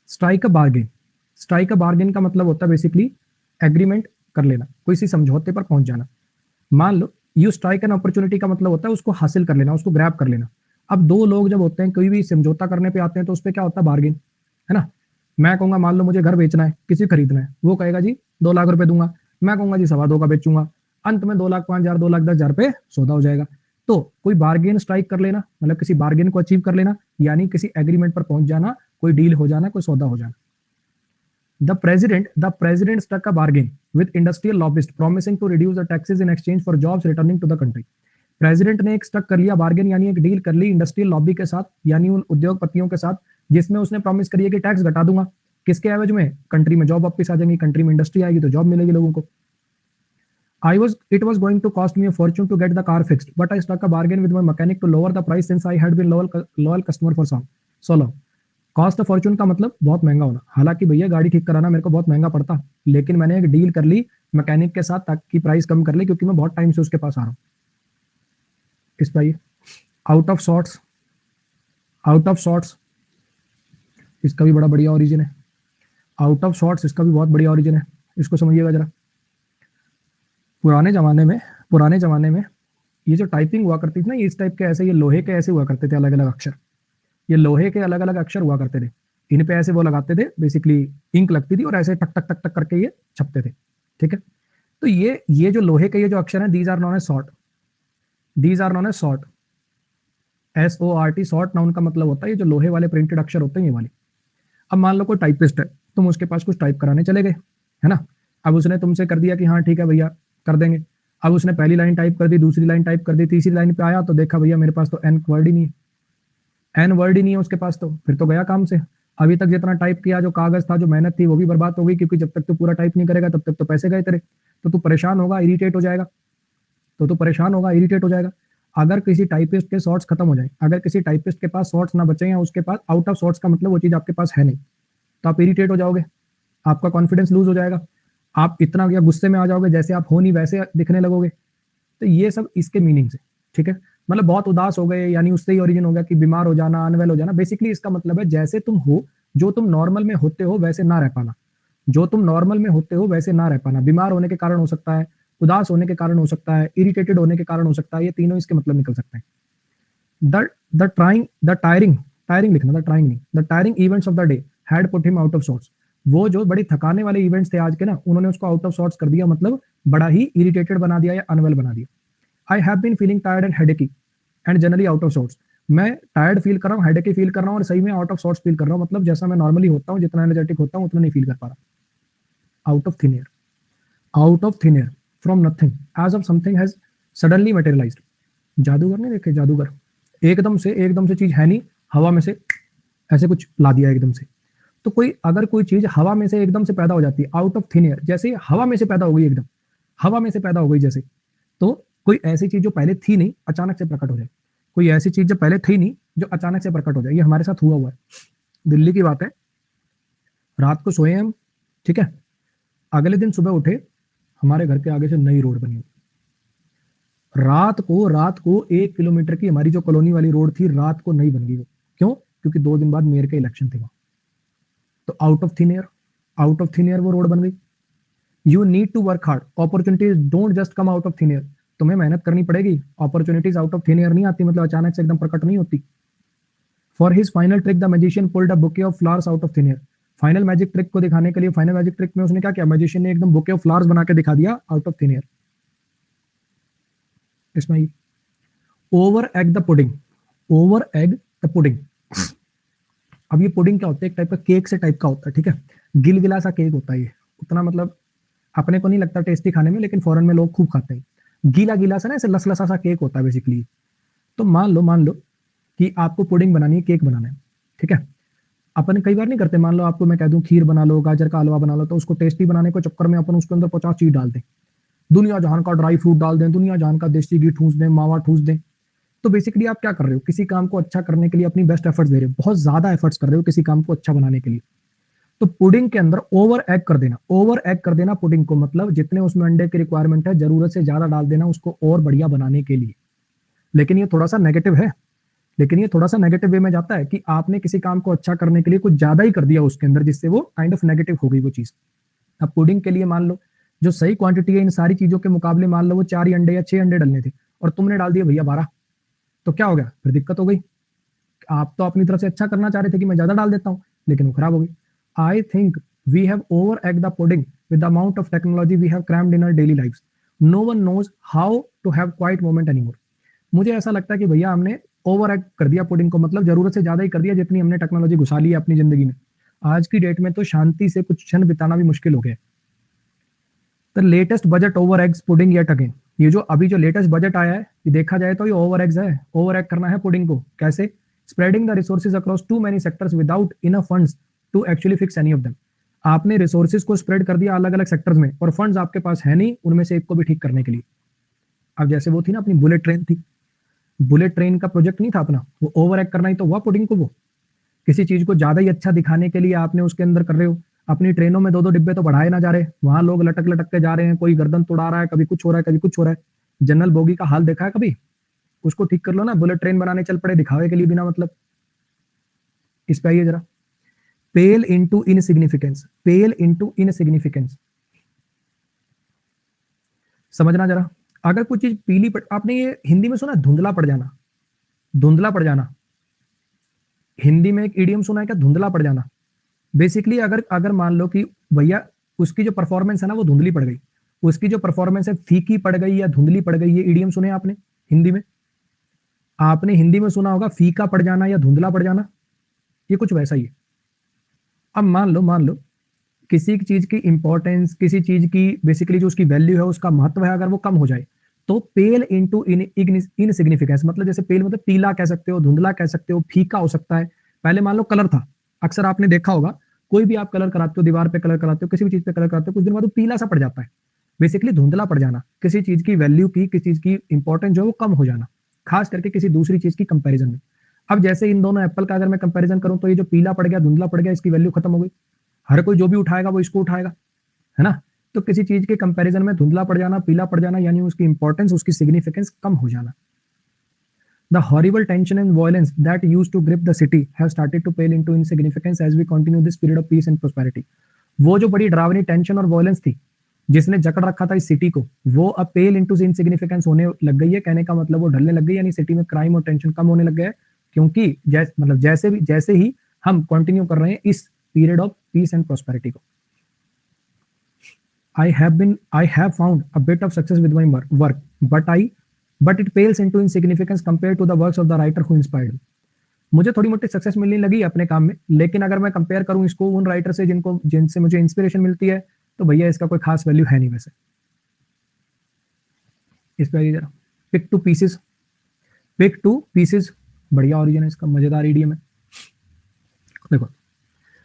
strike a bargain. Strike a bargain का मतलब होता है बेसिकली एग्रीमेंट कर लेना, कोई सी समझौते पर पहुंच जाना। मान लो यू स्ट्राइक एन अपॉर्चुनिटी का मतलब होता है उसको हासिल कर लेना, उसको ग्रैब कर लेना। अब दो लोग जब होते हैं, कोई भी समझौता करने पे आते हैं, तो उस पर क्या होता है, बार्गेन, है ना। मैं कहूंगा मान लो मुझे घर बेचना है, किसी खरीदना है, वो कहेगा जी 2 लाख रुपए दूंगा, मैं कहूंगा जी 2.25 का बेचूंगा, अंत में 2 लाख 5 हजार 2 लाख 10 हजार पे सौदा हो जाएगा। तो कोई बार्गेन स्ट्राइक कर लेना, मतलब किसी बार्गेन को अचीव कर लेना, यानी किसी एग्रीमेंट पर पहुंच जाना, कोई डील हो जाना, कोई सौदा हो जाना। The president struck a bargain with industrial lobbyist promising to reduce the taxes in exchange for jobs returning to the country. President ने एक स्टक कर लिया बार्गेन, यानी एक डील कर ली इंडस्ट्रियल लॉबी के साथ, यानी उन उद्योगपतियों के साथ, जिसमें उसने प्रॉमिस करी है कि टैक्स घटा दूंगा, किसके एवज में, कंट्री में जॉब वापस आ जाएंगी, कंट्री में इंडस्ट्री आएगी तो जॉब मिलेगी लोगों को। It was going to cost me a fortune to get the car fixed, but I struck a bargain with my mechanic to lower the price since I had been loyal customer for so long. Cost of Fortune का मतलब बहुत महंगा होना, हालांकि भैया गाड़ी ठीक कराना मेरे को बहुत महंगा पड़ता, लेकिन मैंने एक डील कर ली मैकेनिक के साथ ताकि प्राइस कम कर ली, क्योंकि मैं बहुत टाइम से उसके पास आ रहा हूँ। इस भाई, आउट ऑफ सॉर्ट्स इसका भी बड़ा बढ़िया ओरिजिन है, आउट ऑफ सॉर्ट्स इसका भी बहुत बढ़िया ओरिजिन है, इसको समझिएगा जरा। पुराने जमाने में ये जो टाइपिंग हुआ करती थी ना, इस टाइप के ऐसे, ये लोहे के ऐसे हुआ करते थे, अलग अलग अक्षर, ये लोहे के अलग अलग अक्षर हुआ करते थे, इन पे ऐसे वो लगाते थे, बेसिकली इंक लगती थी और ऐसे टक टक टक टक करके ये छपते थे, ठीक है। तो ये जो लोहे के ये जो अक्षर हैं, these are known as sort, SORT, sort noun का मतलब होता है ये जो लोहे वाले प्रिंटेड अक्षर होते हैं, ये वाले। अब मान लो कोई टाइपिस्ट है, तुम उसके पास कुछ टाइप कराने चले गए, है ना, अब उसने तुमसे कर दिया कि हाँ ठीक है भैया कर देंगे। अब उसने पहली लाइन टाइप कर दी, दूसरी लाइन टाइप कर दी, तीसरी लाइन पे आया तो देखा भैया मेरे पास तो एन वर्ड ही नहीं है, एन वर्ड ही नहीं है उसके पास, तो फिर तो गया काम से। अभी तक जितना टाइप किया, जो कागज था, जो मेहनत थी, वो भी बर्बाद हो गई, क्योंकि जब तक तो पूरा टाइप नहीं करेगा तब तक तो पैसे गए तेरे। तो तू परेशान होगा, इरिटेट हो जाएगा, तो तू परेशान होगा, इरिटेट हो जाएगा। अगर किसी टाइपिस्ट के शॉर्ट्स खत्म हो जाए, अगर किसी टाइपिस्ट के पास शॉर्ट्स ना बचे, या उसके पास आउट ऑफ शॉर्ट्स का मतलब वो चीज आपके पास है नहीं, तो आप इरिटेट हो जाओगे, आपका कॉन्फिडेंस लूज हो जाएगा, आप इतना या गुस्से में आ जाओगे, जैसे आप हो नहीं वैसे दिखने लगोगे। तो ये सब इसके मीनिंग है, ठीक है। मतलब बहुत उदास हो गए, यानी उससे ही ओरिजिन हो गया कि बीमार हो जाना, अनवेल हो जाना। बेसिकली इसका मतलब है जैसे तुम हो, जो तुम नॉर्मल में होते हो वैसे ना रह पाना, जो तुम नॉर्मल में होते हो वैसे ना रह पाना। बीमार होने के कारण हो सकता है, उदास होने के कारण हो सकता है, इरिटेटेड होने के कारण हो सकता है, ये तीनों इसके मतलब निकल सकते हैं। द टायरिंग लिखना, द ट्राइंग नहीं, the tiring events of the day had put him out of sorts. वो जो बड़ी थकाने वाले इवेंट्स थे आज के ना, उन्होंने उसको आउट ऑफ सॉर्ट्स कर दिया, मतलब बड़ा ही इरिटेटेड बना दिया या अनवेल बना दिया। I have been feeling tired and headachy and generally out of sorts. मैं टायर्ड फील कर रहा हूँ, हेडेकी फील कर रहा हूँ, और सही में आउट ऑफ सॉर्ट्स फील कर रहा हूँ, मतलब जैसा मैं नॉर्मली होता हूँ, जितना एनर्जेटिक होता हूँ, उतना नहीं फील कर पा रहा। Out of thin air, out of thin air, from nothing as of something has suddenly materialised. जादूगर नहीं देखे, जादूगर, एकदम से चीज है नहीं, हवा में से ऐसे कुछ ला दिया एकदम से। तो कोई अगर कोई चीज हवा में से एकदम से पैदा हो जाती है, आउट ऑफ थिन एयर, जैसे हवा में से पैदा हो गई, एकदम हवा में से पैदा हो गई जैसे, तो कोई ऐसी चीज जो पहले थी नहीं अचानक से प्रकट हो जाए, कोई ऐसी चीज जो पहले थी नहीं जो अचानक से प्रकट हो जाए। ये हमारे साथ हुआ है, दिल्ली की बात है। रात को सोए हम, ठीक है, अगले दिन सुबह उठे, हमारे घर के आगे से नई रोड बनी। रात को 1 किलोमीटर की हमारी जो कॉलोनी वाली रोड थी, रात को नई बन गई वो। क्यों? क्योंकि 2 दिन बाद मेयर के इलेक्शन थे वहां। तो आउट ऑफ थिन एयर वो रोड बन गई। You need to work hard, opportunities don't just come out of thin air. तुम्हें मेहनत करनी पड़ेगी, opportunities out of thin air नहीं आती, मतलब अचानक से एकदम प्रकट नहीं होती। For his final trick the magician pulled a bouquet of flowers out of thin air. Final magic trick को दिखाने के लिए, फाइनल मैजिक ट्रिक में उसने क्या किया, मैजिशियन ने एकदम बुके ऑफ फ्लावर्स बना के दिखा दिया आउट ऑफ थिन एयर। इसमें over egg the pudding, over egg the pudding. अब ये पुडिंग क्या होता है, एक टाइप का केक से टाइप का होता है, ठीक है, गिलगिला सा केक होता है ये, उतना मतलब अपने को नहीं लगता टेस्टी खाने में, लेकिन फॉरेन में लोग खूब खाते हैं। गीला गीला सा ना, ऐसे लसलसा सा केक होता है बेसिकली। तो मान लो कि आपको पुडिंग बनानी है, केक बनाना है, ठीक है। अपन कई बार नहीं करते, मान लो आपको मैं कह दूं खीर बना लो, गाजर का हलवा बना लो, तो उसको टेस्टी बनाने के चक्कर में अपन उसके अंदर 50 चीज डाल दें, दुनिया जहान का ड्राई फ्रूट डाल दें, दुनिया जहान का देसी घी ठूस दें, मावा ठूस दें। तो बेसिकली आप क्या कर रहे हो, किसी काम को अच्छा करने के लिए अपनी बेस्ट एफर्ट्स दे रहे हो, बहुत ज्यादा एफर्ट्स कर रहे हो किसी काम को अच्छा बनाने के लिए। तो पुडिंग के अंदर ओवर एग कर देना, ओवर एग कर देना पुडिंग को, मतलब जितने उसमें अंडे की रिक्वायरमेंट है, जरूरत से ज्यादा डाल देना उसको और बढ़िया बनाने के लिए। लेकिन ये थोड़ा सा नेगेटिव है, लेकिन ये थोड़ा सा नेगेटिव वे में जाता है कि आपने किसी काम को अच्छा करने के लिए कुछ ज्यादा ही कर दिया उसके अंदर, जिससे वो काइंड ऑफ नेगेटिव हो गई वो चीज। अब पुडिंग के लिए मान लो जो सही क्वांटिटी है इन सारी चीजों के मुकाबले, मान लो वो 4 ही अंडे या 6 अंडे डालने थे, और तुमने डाल दिया भैया 12, तो क्या हो गया, फिर दिक्कत हो गई। आप तो अपनी तरफ से अच्छा करना चाह रहे थे कि मैं ज्यादा डाल देता हूं, लेकिन वो खराब हो गई। I think we have over egg the pudding with the amount of technology we have crammed in our daily lives. No one knows how to have quiet moment anymore. मुझे ऐसा लगता है कि भैया हमने ओवर एग कर दिया pudding को, मतलब जरूरत से ज्यादा ही कर दिया, जितनी हमने टेक्नोलॉजी घुसा ली है अपनी जिंदगी में। आज की डेट में तो शांति से कुछ क्षण बिताना भी मुश्किल हो गया। The latest budget over eggs pudding yet again. ये जो अभी जो लेटेस्ट बजट आया है, ये देखा जाए तो ये ओवर एग्स है, ओवर एग करना है पुडिंग को। कैसे? Spreading the resources across too many sectors without enough funds to actually fix any of them. आपने रिसोर्सेज को स्प्रेड कर दिया अलग अलग सेक्टर्स में, और फंड्स आपके पास है नहीं उनमें से एक को भी ठीक करने के लिए। अब जैसे वो थी ना अपनी बुलेट ट्रेन थी, बुलेट ट्रेन का प्रोजेक्ट नहीं था अपना, वो ओवर एग करना ही तो हुआ पुडिंग को। वो किसी चीज को ज्यादा ही अच्छा दिखाने के लिए आपने उसके अंदर कर रहे हो। अपनी ट्रेनों में 2-2 डिब्बे तो बढ़ाए ना जा रहे, वहां लोग लटक लटक के जा रहे हैं, कोई गर्दन तोड़ा रहा है, कभी कुछ हो रहा है, कभी कुछ हो रहा है। जनरल बोगी का हाल देखा है कभी? उसको ठीक कर लो ना, बुलेट ट्रेन बनाने चल पड़े दिखावे के लिए बिना मतलब। इस पे आइए जरा, पेल इनटू इनसिग्निफिकेंस, पेल इनटू इनसिग्निफिकेंस। समझना जरा, अगर कुछ चीज पीली पड़, आपने ये हिंदी में सुना धुंधला पड़ जाना, धुंधला पड़ जाना, हिंदी में एक इडियम सुना है क्या, धुंधला पड़ जाना। बेसिकली अगर अगर मान लो कि भैया उसकी जो परफॉर्मेंस है ना वो धुंधली पड़ गई, उसकी जो परफॉर्मेंस है फीकी पड़ गई या धुंधली पड़ गई, ये इडियम सुने आपने हिंदी में? आपने हिंदी में सुना होगा फीका पड़ जाना या धुंधला पड़ जाना, ये कुछ वैसा ही है। अब मान लो किसी चीज की इंपॉर्टेंस, किसी चीज की बेसिकली जो उसकी वैल्यू है, उसका महत्व है, अगर वो कम हो जाए तो पेल इनटू इनसिग्निफिकेंस, मतलब जैसे पेल मतलब पीला कह सकते हो, धुंधला कह सकते हो, फीका हो सकता है। पहले मान लो कलर था, अक्सर आपने देखा होगा कोई भी आप कलर कराते हो, दीवार पे कलर कराते हो, किसी भी चीज पे कलर कराते हो, कुछ दिन बाद वो पीला सा पड़ जाता है। बेसिकली धुंधला पड़ जाना, किसी चीज की वैल्यू की, किसी चीज की इंपॉर्टेंस जो है वो कम हो जाना, खास करके किसी दूसरी चीज की कंपैरिजन में। अब जैसे इन दोनों एप्पल का अगर मैं कंपैरिजन करूं तो ये जो पीला पड़ गया, धुंधला पड़ गया, इसकी वैल्यू खत्म हो गई। हर कोई जो भी उठाएगा वो इसको उठाएगा, है ना। तो किसी चीज के कंपैरिजन में धुंधला पड़ जाना, पीला पड़ जाना, यानी उसकी इंपॉर्टेंस, उसकी सिग्निफिकेंस कम हो जाना। The horrible tension and violence that used to grip the city have started to pale into insignificance as we continue this period of peace and prosperity. वो जो बड़ी डरावनी टेंशन और वायलेंस थी जिसने जकड़ रखा था इस सिटी को, वो अब पेल इनटू इनसिग्निफिकेंस होने लग गई है। कहने का मतलब वो ढलने लग गई, यानी सिटी में क्राइम और टेंशन कम होने लग गया है, क्योंकि मतलब जैसे ही हम कंटिन्यू कर रहे हैं इस period of peace and prosperity को। I have found a bit of success with my work, but it pales into insignificance compared to the works of the writer who inspired me. मुझे थोड़ी मोटी success मिलने लगी अपने काम में, लेकिन अगर मैं कंपेयर करूं इसको उन राइटर से जिनसे मुझे इंस्पिरेशन मिलती है, तो भैया इसका कोई खास वैल्यू है नहीं। वैसे इस पर जरा पिक टू पीसेस बढ़िया ओरिजिन है इसका, मजेदार ईडीएम है। देखो,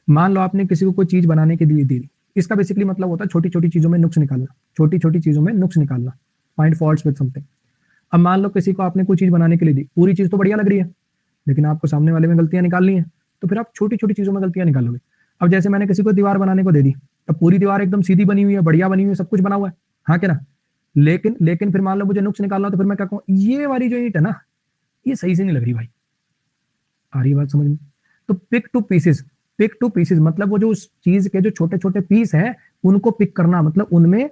मान लो आपने किसी को कोई चीज बनाने के लिए दी, इसका बेसिकली मतलब होता है छोटी छोटी चीजों में नुक्स निकालना, छोटी छोटी चीजों में नुक्स निकालना, फाइंड फॉल्ट्स विद समथिंग। अब मान लो किसी को आपने कोई चीज बनाने के लिए दी, पूरी चीज तो बढ़िया लग रही है, लेकिन आपको सामने वाले में गलतियां निकालनी है, तो फिर आप छोटी छोटी चीजों में गलतियां निकालोगे। अब जैसे मैंने किसी को दीवार बनाने को दे दी, अब पूरी दीवार एकदम सीधी बनी हुई है, बढ़िया बनी हुई है, सब कुछ बना हुआ है, हाँ क्या ना। लेकिन फिर मान लो मुझे नुक्स निकालना, तो फिर मैं क्या कहूँ, ये वाली जो ईंट है ना, ये सही से नहीं लग रही भाई। आ रही बात समझ में? तो पिक टू पीसेस मतलब वो जो उस चीज के जो छोटे छोटे पीस हैं उनको पिक करना, मतलब उनमें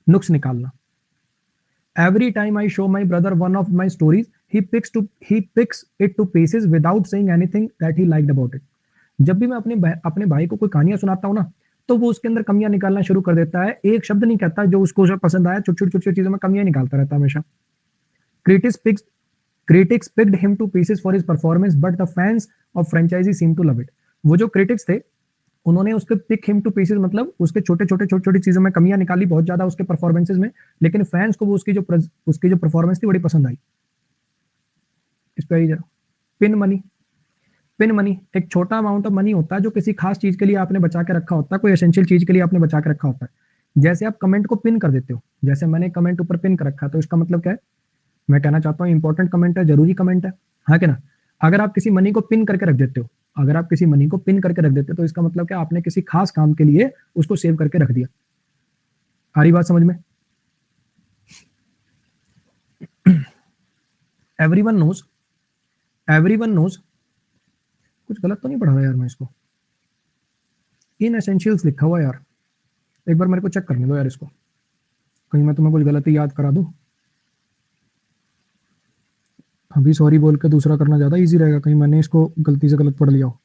नुक्स निकालना। Every time I show my brother one of my stories, he picks it to pieces without saying anything that he liked about it. जब भी मैं अपने भाई को कोई कहानियां सुनाता हूँ ना, तो वो उसके अंदर कमियां निकालना शुरू कर देता है, एक शब्द नहीं कहता जो उसको पसंद आया, छोटी छोटी चीजों में कमियां निकालता रहता है हमेशा। Critics picked him to pieces for his performance, but the fans of franchisee seem to love it. वो जो critics थे उन्होंने उसके पिक हिम टू पीसेस मतलब उसके छोटे छोटी चीजों में कमियां निकाली बहुत ज्यादा उसके परफॉर्मेंसेस में, लेकिन फैंस को वो उसकी जो परफॉर्मेंस थी बड़ी पसंद आई। इस पर जरा पिन मनी एक छोटा अमाउंट ऑफ मनी होता है जो किसी खास चीज के लिए आपने बचा के रखा होता है, कोई एसेंशियल चीज के लिए आपने बचा के रखा होता है। जैसे आप कमेंट को पिन कर देते हो, जैसे मैंने कमेंट ऊपर पिन कर रखा, तो इसका मतलब क्या है, मैं कहना चाहता हूँ इंपॉर्टेंट कमेंट है, जरूरी कमेंट है, हाँ क्या ना। अगर आप किसी मनी को पिन करके रख देते हो, तो इसका मतलब क्या, आपने किसी खास काम के लिए उसको सेव करके रख दिया। आ रही बात समझ में? एवरीवन नोज कुछ गलत तो नहीं पढ़ा रहा यार मैं इसको, इन एसेंशियल्स लिखा हुआ यार, एक बार मेरे को चेक करने दो यार इसको, कहीं मैं तुम्हें कुछ गलती याद करा दूं। अभी सॉरी बोल के दूसरा करना ज्यादा इजी रहेगा, कहीं मैंने इसको गलती से गलत पढ़ लिया हो।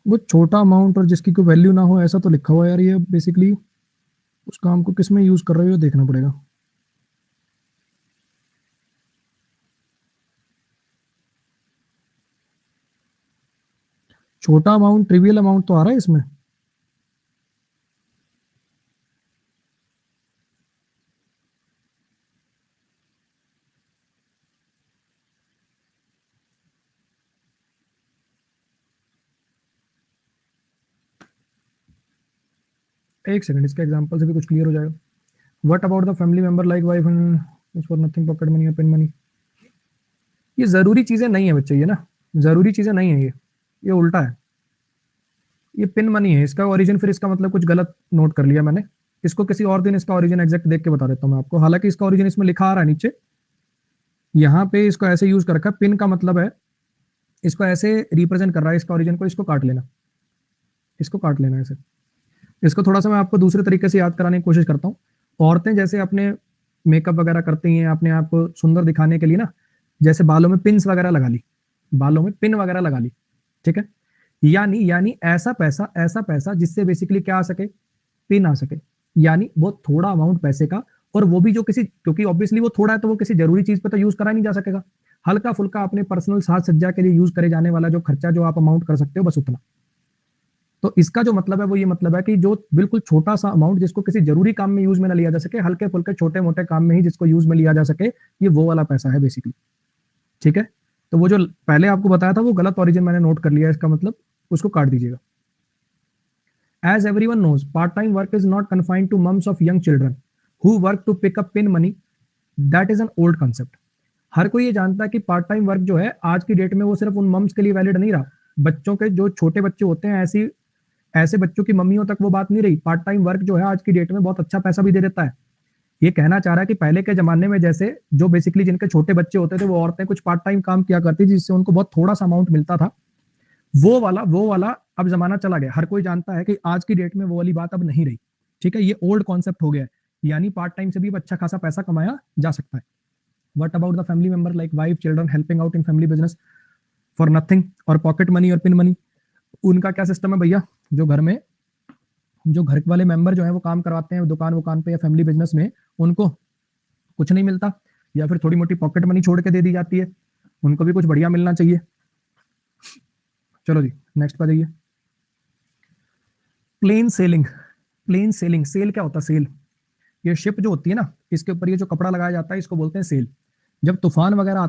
वो छोटा अमाउंट और जिसकी कोई वैल्यू ना हो ऐसा तो लिखा हुआ है यार, ये बेसिकली उस काम को किस में यूज कर रहे हो देखना पड़ेगा। छोटा अमाउंट ट्रिवियल अमाउंट तो आ रहा है इसमें। एक सेकंड, इसके एग्जांपल से भी कुछ क्लियर हो जाएगा। What about the family member like wife and for nothing pocket money या पेन मनी। ये जरूरी चीजें नहीं है बच्चे, ये ना जरूरी चीजें नहीं है, ये उल्टा है, ये पिन मनी है इसका ओरिजिन। फिर इसका मतलब कुछ गलत नोट कर लिया मैंने, इसको किसी और दिन इसका ओरिजिन एग्जैक्ट देख के बता देता हूँ मैं आपको। हालांकि इसका ओरिजिन इसमें लिखा आ रहा है नीचे, यहाँ पे इसको ऐसे यूज कर रखा है, पिन का मतलब है इसको ऐसे रिप्रेजेंट कर रहा है इसका ओरिजिन को, इसको काट लेना ऐसे। इसको थोड़ा सा मैं आपको दूसरे तरीके से याद कराने की कोशिश करता हूँ। औरतें जैसे अपने मेकअप वगैरह करती हैं अपने आप को सुंदर दिखाने के लिए ना, जैसे बालों में पिन्स वगैरह लगा ली, बालों में पिन वगैरह लगा ली, ठीक है। यानी यानी ऐसा पैसा जिससे बेसिकली क्या आ सके, पिन आ सके, यानी वो थोड़ा अमाउंट पैसे का, और वो भी जो किसी, क्योंकि ऑब्वियसली वो थोड़ा है तो वो किसी जरूरी चीज पे तो यूज करा नहीं जा सकेगा, हल्का फुल्का अपने पर्सनल साज सज्जा के लिए यूज करे जाने वाला जो खर्चा जो आप अमाउंट कर सकते हो, बस उतना। तो इसका जो मतलब है वो ये मतलब है कि जो बिल्कुल छोटा सा अमाउंट जिसको किसी जरूरी काम में यूज में ना लिया जा सके, हल्के फुल्के छोटे मोटे काम में ही जिसको यूज में लिया जा सके, ये वो वाला पैसा है बेसिकली, ठीक है। तो वो जो पहले आपको बताया था वो गलत ऑरिजिन मैंने नोट कर लिया, इसका मतलब उसको काट दीजिएगा। As everyone knows, part-time work is not confined to mums of young children who work to pick up pin money. That is an old concept. हर कोई ये जानता है कि पार्ट टाइम वर्क जो है आज की डेट में वो सिर्फ उन मम्स के लिए वैलिड नहीं रहा, बच्चों के जो छोटे बच्चे होते हैं ऐसे बच्चों की मम्मियों तक वो बात नहीं रही। पार्ट टाइम वर्क जो है आज की डेट में बहुत अच्छा पैसा भी दे देता है। ये कहना चाह रहा है कि पहले के जमाने में जैसे जो बेसिकली जिनके छोटे बच्चे होते थे वो औरतें कुछ पार्ट टाइम काम किया करती जिससे उनको बहुत थोड़ा सा अमाउंट मिलता था, वो वाला अब जमाना चला गया। हर कोई जानता है कि आज की डेट में वो वाली बात अब नहीं रही, ठीक है। ये ओल्ड कॉन्सेप्ट हो गया है, यानी पार्ट टाइम से भी अच्छा खासा पैसा कमाया जा सकता है। What about the family member like wife children helping out in family business for nothing और पॉकेट मनी और पिन मनी? उनका क्या सिस्टम है भैया? जो घर में जो घर वाले मेंबर जो है वो काम करवाते हैं दुकान पे या फैमिली बिजनेस में, उनको कुछ नहीं मिलता या फिर थोड़ी मोटी पॉकेट मनी छोड़ के दे दी जाती है, उनको भी कुछ बढ़िया मिलना चाहिए। चलो जी नेक्स्ट पे जाइए। Plain sailing, plain sailing, sail क्या होता है? सेल, ये शिप जो होती है ना, इसके ऊपर ये जो कपड़ा लगाया जाता है इसको बोलते हैं सेल। जब तूफान वगैरह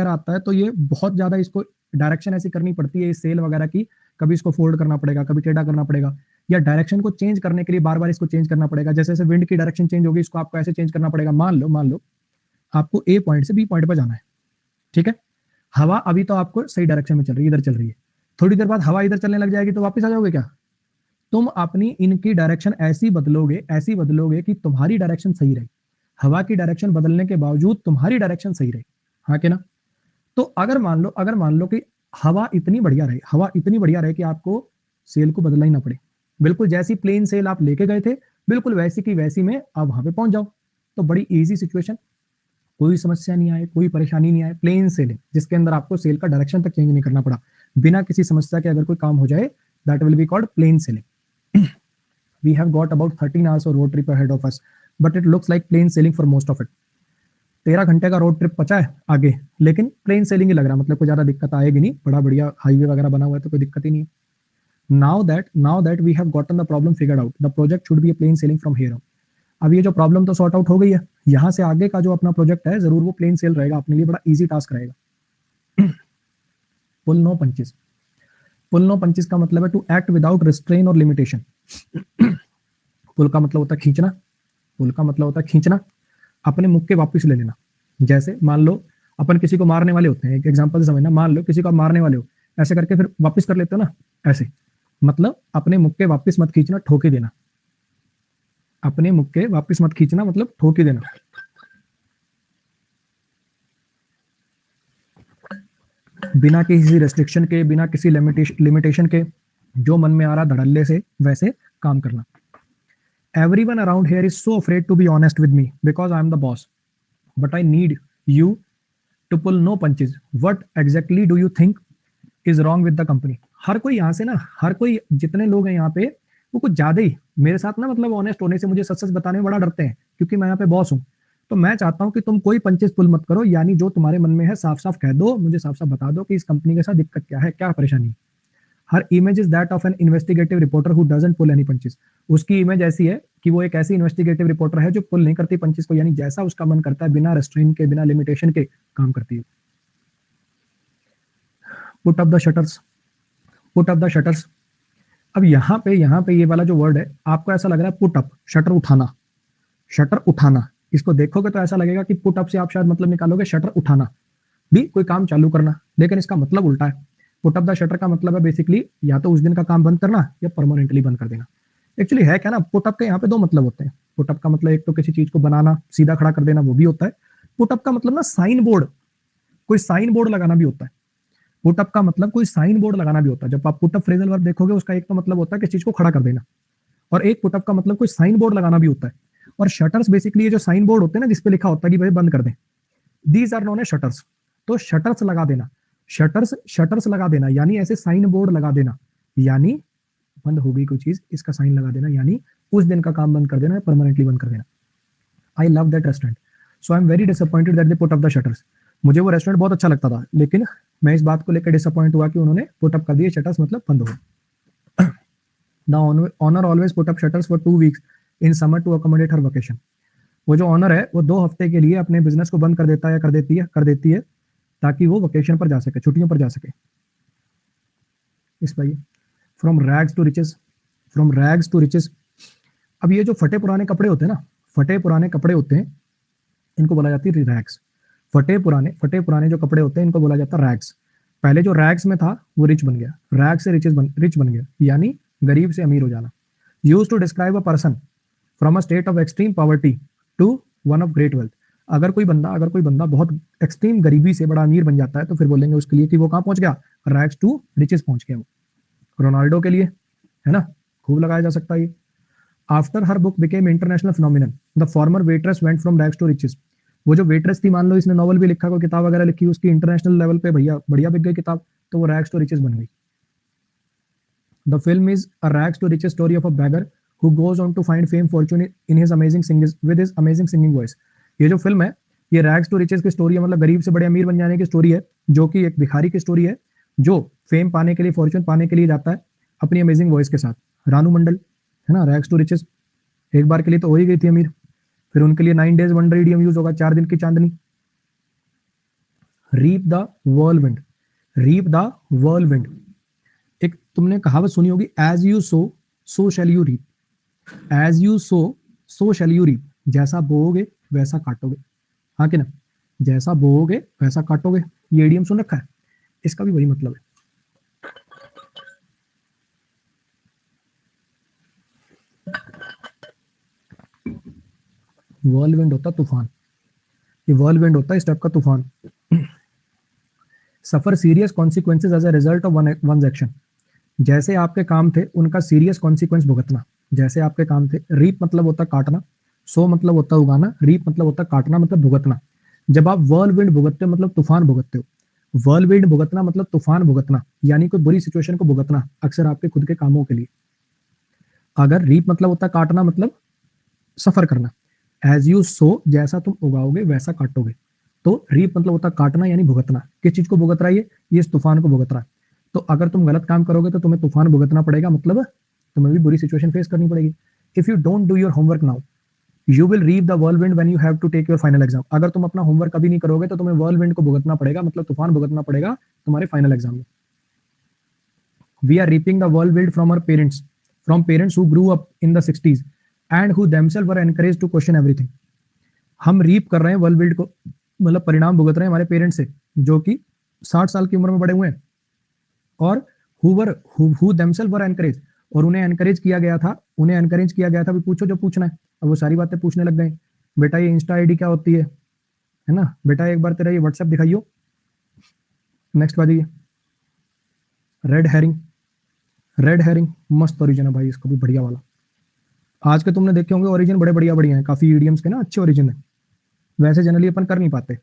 आता है तो ये बहुत ज्यादा इसको डायरेक्शन ऐसी करनी पड़ती है इस सेल वगैरह की, कभी इसको फोल्ड करना पड़ेगा, कभी टेढ़ा करना पड़ेगा, या डायरेक्शन को चेंज करने के लिए बार बार इसको चेंज करना पड़ेगा। जैसे जैसे विंड की डायरेक्शन चेंज होगी इसको आपको ऐसे चेंज करना पड़ेगा। मान लो आपको ए पॉइंट से बी पॉइंट पर जाना है, ठीक है। हवा अभी तो आपको सही डायरेक्शन में चल रही है, इधर चल रही है, थोड़ी देर बाद हवा इधर चलने लग जाएगी तो वापस आ जाओगे क्या? तुम अपनी इनकी डायरेक्शन ऐसी बदलोगे कि तुम्हारी डायरेक्शन सही रहे, हवा की डायरेक्शन बदलने के बावजूद तुम्हारी डायरेक्शन सही रहे, हाँ कि ना? तो अगर मान लो कि हवा इतनी बढ़िया रहे कि आपको सेल को बदलना ही ना पड़े, बिल्कुल जैसी प्लेन सेल आप लेके गए थे बिल्कुल वैसी की वैसी में आप वहां पे पहुंच जाओ, तो बड़ी इजी सिचुएशन, कोई समस्या नहीं आए, कोई परेशानी नहीं आए। प्लेन सेलिंग जिसके अंदर आपको सेल का डायरेक्शन तक चेंज नहीं करना पड़ा, बिना किसी समस्या के अगर कोई काम हो जाए, that will be called plain sailing. We have got about 13 hours of road trip ahead of us, but it looks like plain sailing for most of it. 13 घंटे का रोड ट्रिप बचा है आगे, लेकिन प्लेन सेलिंग ही लग रहा, मतलब कोई ज्यादा दिक्कत आएगी नहीं, बड़ा बढ़िया हाईवे वगैरह बना हुआ है तो कोई दिक्कत ही नहीं है। Now that we have gotten the problem figured out, the project should be a plain sailing from here on. अब ये जो प्रॉब्लम तो सॉर्ट आउट हो गई है, यहाँ से आगे का जो अपना प्रोजेक्ट है जरूर वो प्लेन सेल रहेगा, अपने लिए बड़ा इजी टास्क रहेगा। पुल नो पंचेस, पुल नो पंचेस का मतलब है टू एक्ट विदाउट रिस्ट्रेन और लिमिटेशन। पुल का मतलब होता है खींचना, पुल का मतलब होता है खींचना, अपने मुक्के वापस ले लेना। जैसे मान लो अपन किसी को मारने वाले होते हैं, एक एग्जांपल से समझना, मान लो किसी को आप मारने वाले हो, ऐसे करके फिर वापस कर लेते हो ना, ऐसे, मतलब अपने मुक्के वापस मत खींचना, ठोके देना, अपने मुक्के वापस मत खींचना मतलब ठोके देना। बिना किसी रेस्ट्रिक्शन के, बिना किसी लिमिटेशन के, जो मन में आ रहा धड़ल्ले से वैसे काम करना। Everyone around here is so afraid to be honest with me because I am the boss, but I need you to pull no punches. What exactly do you think is wrong with the company? हर कोई यहाँ से ना, हर कोई जितने लोग हैं यहाँ पे वो कुछ ज्यादा ही मेरे साथ ना, मतलब ऑनेस्ट होने से, मुझे सच सच बताने में बड़ा डरते हैं क्योंकि मैं यहाँ पे बॉस हूँ। तो मैं चाहता हूँ कि तुम कोई पंचेस पुल मत करो, यानी जो तुम्हारे मन में है साफ साफ कह दो, मुझे साफ साफ बता दो कि इस कंपनी के साथ दिक्कत क्या है, क्या परेशानी है। Her image is that of an investigative reporter who doesn't pull any punches. उसकी इमेज ऐसी है कि वो एक ऐसी इन्वेस्टिगेटिव रिपोर्टर है जो पुल नहीं करती पंचेस को, यानी जैसा उसका मन करता है बिना रेस्ट्रेन के, बिना लिमिटेशन के काम करती है। Put up the shutters, put up the shutters. अब यहाँ पे ये वाला जो वर्ड है आपको ऐसा लग रहा है पुट अप, शटर उठाना, शटर उठाना। इसको देखोगे तो ऐसा लगेगा कि पुट अप से आप शायद मतलब निकालोगे शटर उठाना, भी कोई काम चालू करना, लेकिन इसका मतलब उल्टा है। पुट अप द शटर का मतलब है बेसिकली या तो उस दिन का काम बंद करना या परमानेंटली बंद कर देना। एक्चुअली है क्या ना, पुट अप के यहाँ पे दो मतलब होते हैं। पुट अप का मतलब एक तो किसी चीज को बनाना, सीधा खड़ा कर देना, वो भी होता है। पुट अप का मतलब ना साइन बोर्ड, कोई साइन बोर्ड लगाना भी होता है। पुट अप का मतलब कोई साइन बोर्ड लगाना भी होता है। जब आप पुट अप फ्रेजल वर्ब देखोगे उसका एक तो मतलब होता है किसी चीज को खड़ा कर देना, और एक पुटअप का मतलब कोई साइन बोर्ड लगाना भी होता है। और शटर्स बेसिकली ये जो साइन बोर्ड होते हैं ना जिसपे लिखा होता है कि भाई बंद कर दें, these are known as shutters. तो शटर्स लगा देना, शटर्स लगा देना यानी ऐसे साइन बोर्ड लगा देना, यानी बंद हो गई कोई चीज, इसका साइन लगा देना, यानी उस दिन का काम बंद कर देना, परमानेंटली बंद कर देना। I love that restaurant, so I am very disappointed that they put up the shutters. मुझे वो रेस्टोरेंट बहुत अच्छा लगता था, लेकिन मैं इस बात को लेकर डिसअपॉइंट हुआ कि उन्होंने पुट अप कर दिए शटर्स, मतलब बंद हो गए। The owner always put up shutters for 2 weeks in summer to accommodate her vacation. वो जो ऑनर है वो 2 हफ्ते के लिए अपने बिजनेस को बंद कर देता है या कर देती है ताकि वो वेकेशन पर जा सके, छुट्टियों पर जा सके। इस भाई from rags to riches, from rags to riches. अब ये जो फटे पुराने कपड़े होते हैं ना, फटे पुराने कपड़े होते हैं, इनको बोला जाती है रैग्स। फटे पुराने जो कपड़े होते हैं इनको बोला जाता है रैग्स। पहले जो रैग्स में था वो रिच बन गया, रैग से रिच बन गया, यानी गरीब से अमीर हो जाना। Use to describe a person from a state of extreme poverty to one of great wealth. अगर कोई बंदा बहुत एक्सट्रीम गरीबी से बड़ा अमीर बन जाता है तो फिर बोलेंगे उसके लिए कि वो कहाँ पहुंच गया, रैग्स टू रिचेस पहुंच गया वो। रोनाल्डो के लिए है ना, खूब लगाया जा सकता है ये। After her book became international phenomenon, the former waitress went from rags to riches. वो जो वेट्रेस थी, मान लो इसने नॉवल भी लिखा, कोई किताब वगैरह लिखी, उसकी इंटरनेशनल लेवल पे भैया बढ़िया बिक गई किताब, तो वो रैग्स टू रिचेस बन गई। The film is a rags to riches story of a beggar who goes on to find fame fortune in his amazing singing voice। ये जो फिल्म है ये रैग्स टू रिचेस की स्टोरी है, मतलब गरीब से बड़े अमीर बन जाने की स्टोरी है, जो कि एक भिखारी की स्टोरी है जो फेम पाने के लिए, फॉर्चून पाने के लिए जाता है अपनी अमेजिंग वॉइस के साथ। रानू मंडल है ना, रैग्स टू रिचेस एक बार के लिए तो हो ही गई थी अमीर, फिर उनके लिए 9 days वंडर इडियम यूज होगा, 4 दिन की चांदनी। Reap the whirlwind, reap the whirlwind। एक तुमने कहावत सुनी होगी, as you sow so shall you reap, as you sow so shall you reap. जैसा बोओगे वैसा काटोगे, हाँ कि ना, जैसा बोओगे वैसा काटोगे। ये इडियम सुन रखा है, इसका भी वही मतलब है। व्हर्लविंड होता तूफान, ये व्हर्लविंड होता है इस टाइप का तूफान। Suffer serious consequences as a result of one's action. जैसे आपके काम थे उनका सीरियस कॉन्सिक्वेंस भुगतना, जैसे आपके काम थे। रीप मतलब होता काटना, सो मतलब होता उगाना, रीप मतलब होता काटना, मतलब भुगतना। जब आप व्हर्लविंड भुगतते हो मतलब तूफान भुगतते हो, व्हर्लविंड भुगतना मतलब तूफान भुगतना, यानी कोई बुरी सिचुएशन को भुगतना, अक्सर आपके खुद के कामों के लिए। अगर रीप मतलब होता काटना, मतलब सफर करना। एज यू सो, जैसा तुम उगाओगे वैसा काटोगे, तो रीप मतलब होता काटना यानी भुगतना। किस चीज को भुगत रहा है ये इस तूफान को भुगत रहा है। तो अगर तुम गलत काम करोगे तो तुम्हें तूफान भुगतना पड़ेगा, मतलब तुम्हें भी बुरी सिचुएशन फेस करनी पड़ेगी। If you don't do your homework now you will reap the whirlwind when you have to take your final exam. अगर तुम अपना होमवर्क कभी नहीं करोगे तो तुम्हें व्हर्लविंड को भुगतना पड़ेगा, मतलब तूफान भुगतना पड़ेगा तुम्हारे फाइनल एग्जाम में। We are reaping the whirlwind from our parents, from parents who grew up in the 60s and who themselves were encouraged to question everything. हम रीप कर रहे हैं व्हर्लविंड को, मतलब परिणाम भुगत रहे हैं हमारे पेरेंट्स से, जो कि 60 साल की उम्र में बड़े हुए हैं, और हु देमसेल्फ वर एनकरेज, और उन्हें एनकरेज किया गया था, भी पूछो जो पूछना है। अब वो सारी बातें पूछने लग गए, बेटा ये इंस्टा आईडी क्या होती है ना, बेटा एक बार तेरा ये व्हाट्सएप दिखाइयो। नेक्स्ट बात ये रेड हेरिंग मस्त ओरिजिन है भाई, इसको भी बढ़िया वाला। आज के तुमने देखे होंगे ओरिजिन बड़े बढ़िया हैं, काफी ईडियम्स के ना अच्छे ओरिजिन है, वैसे जनरली अपन कर नहीं पाते।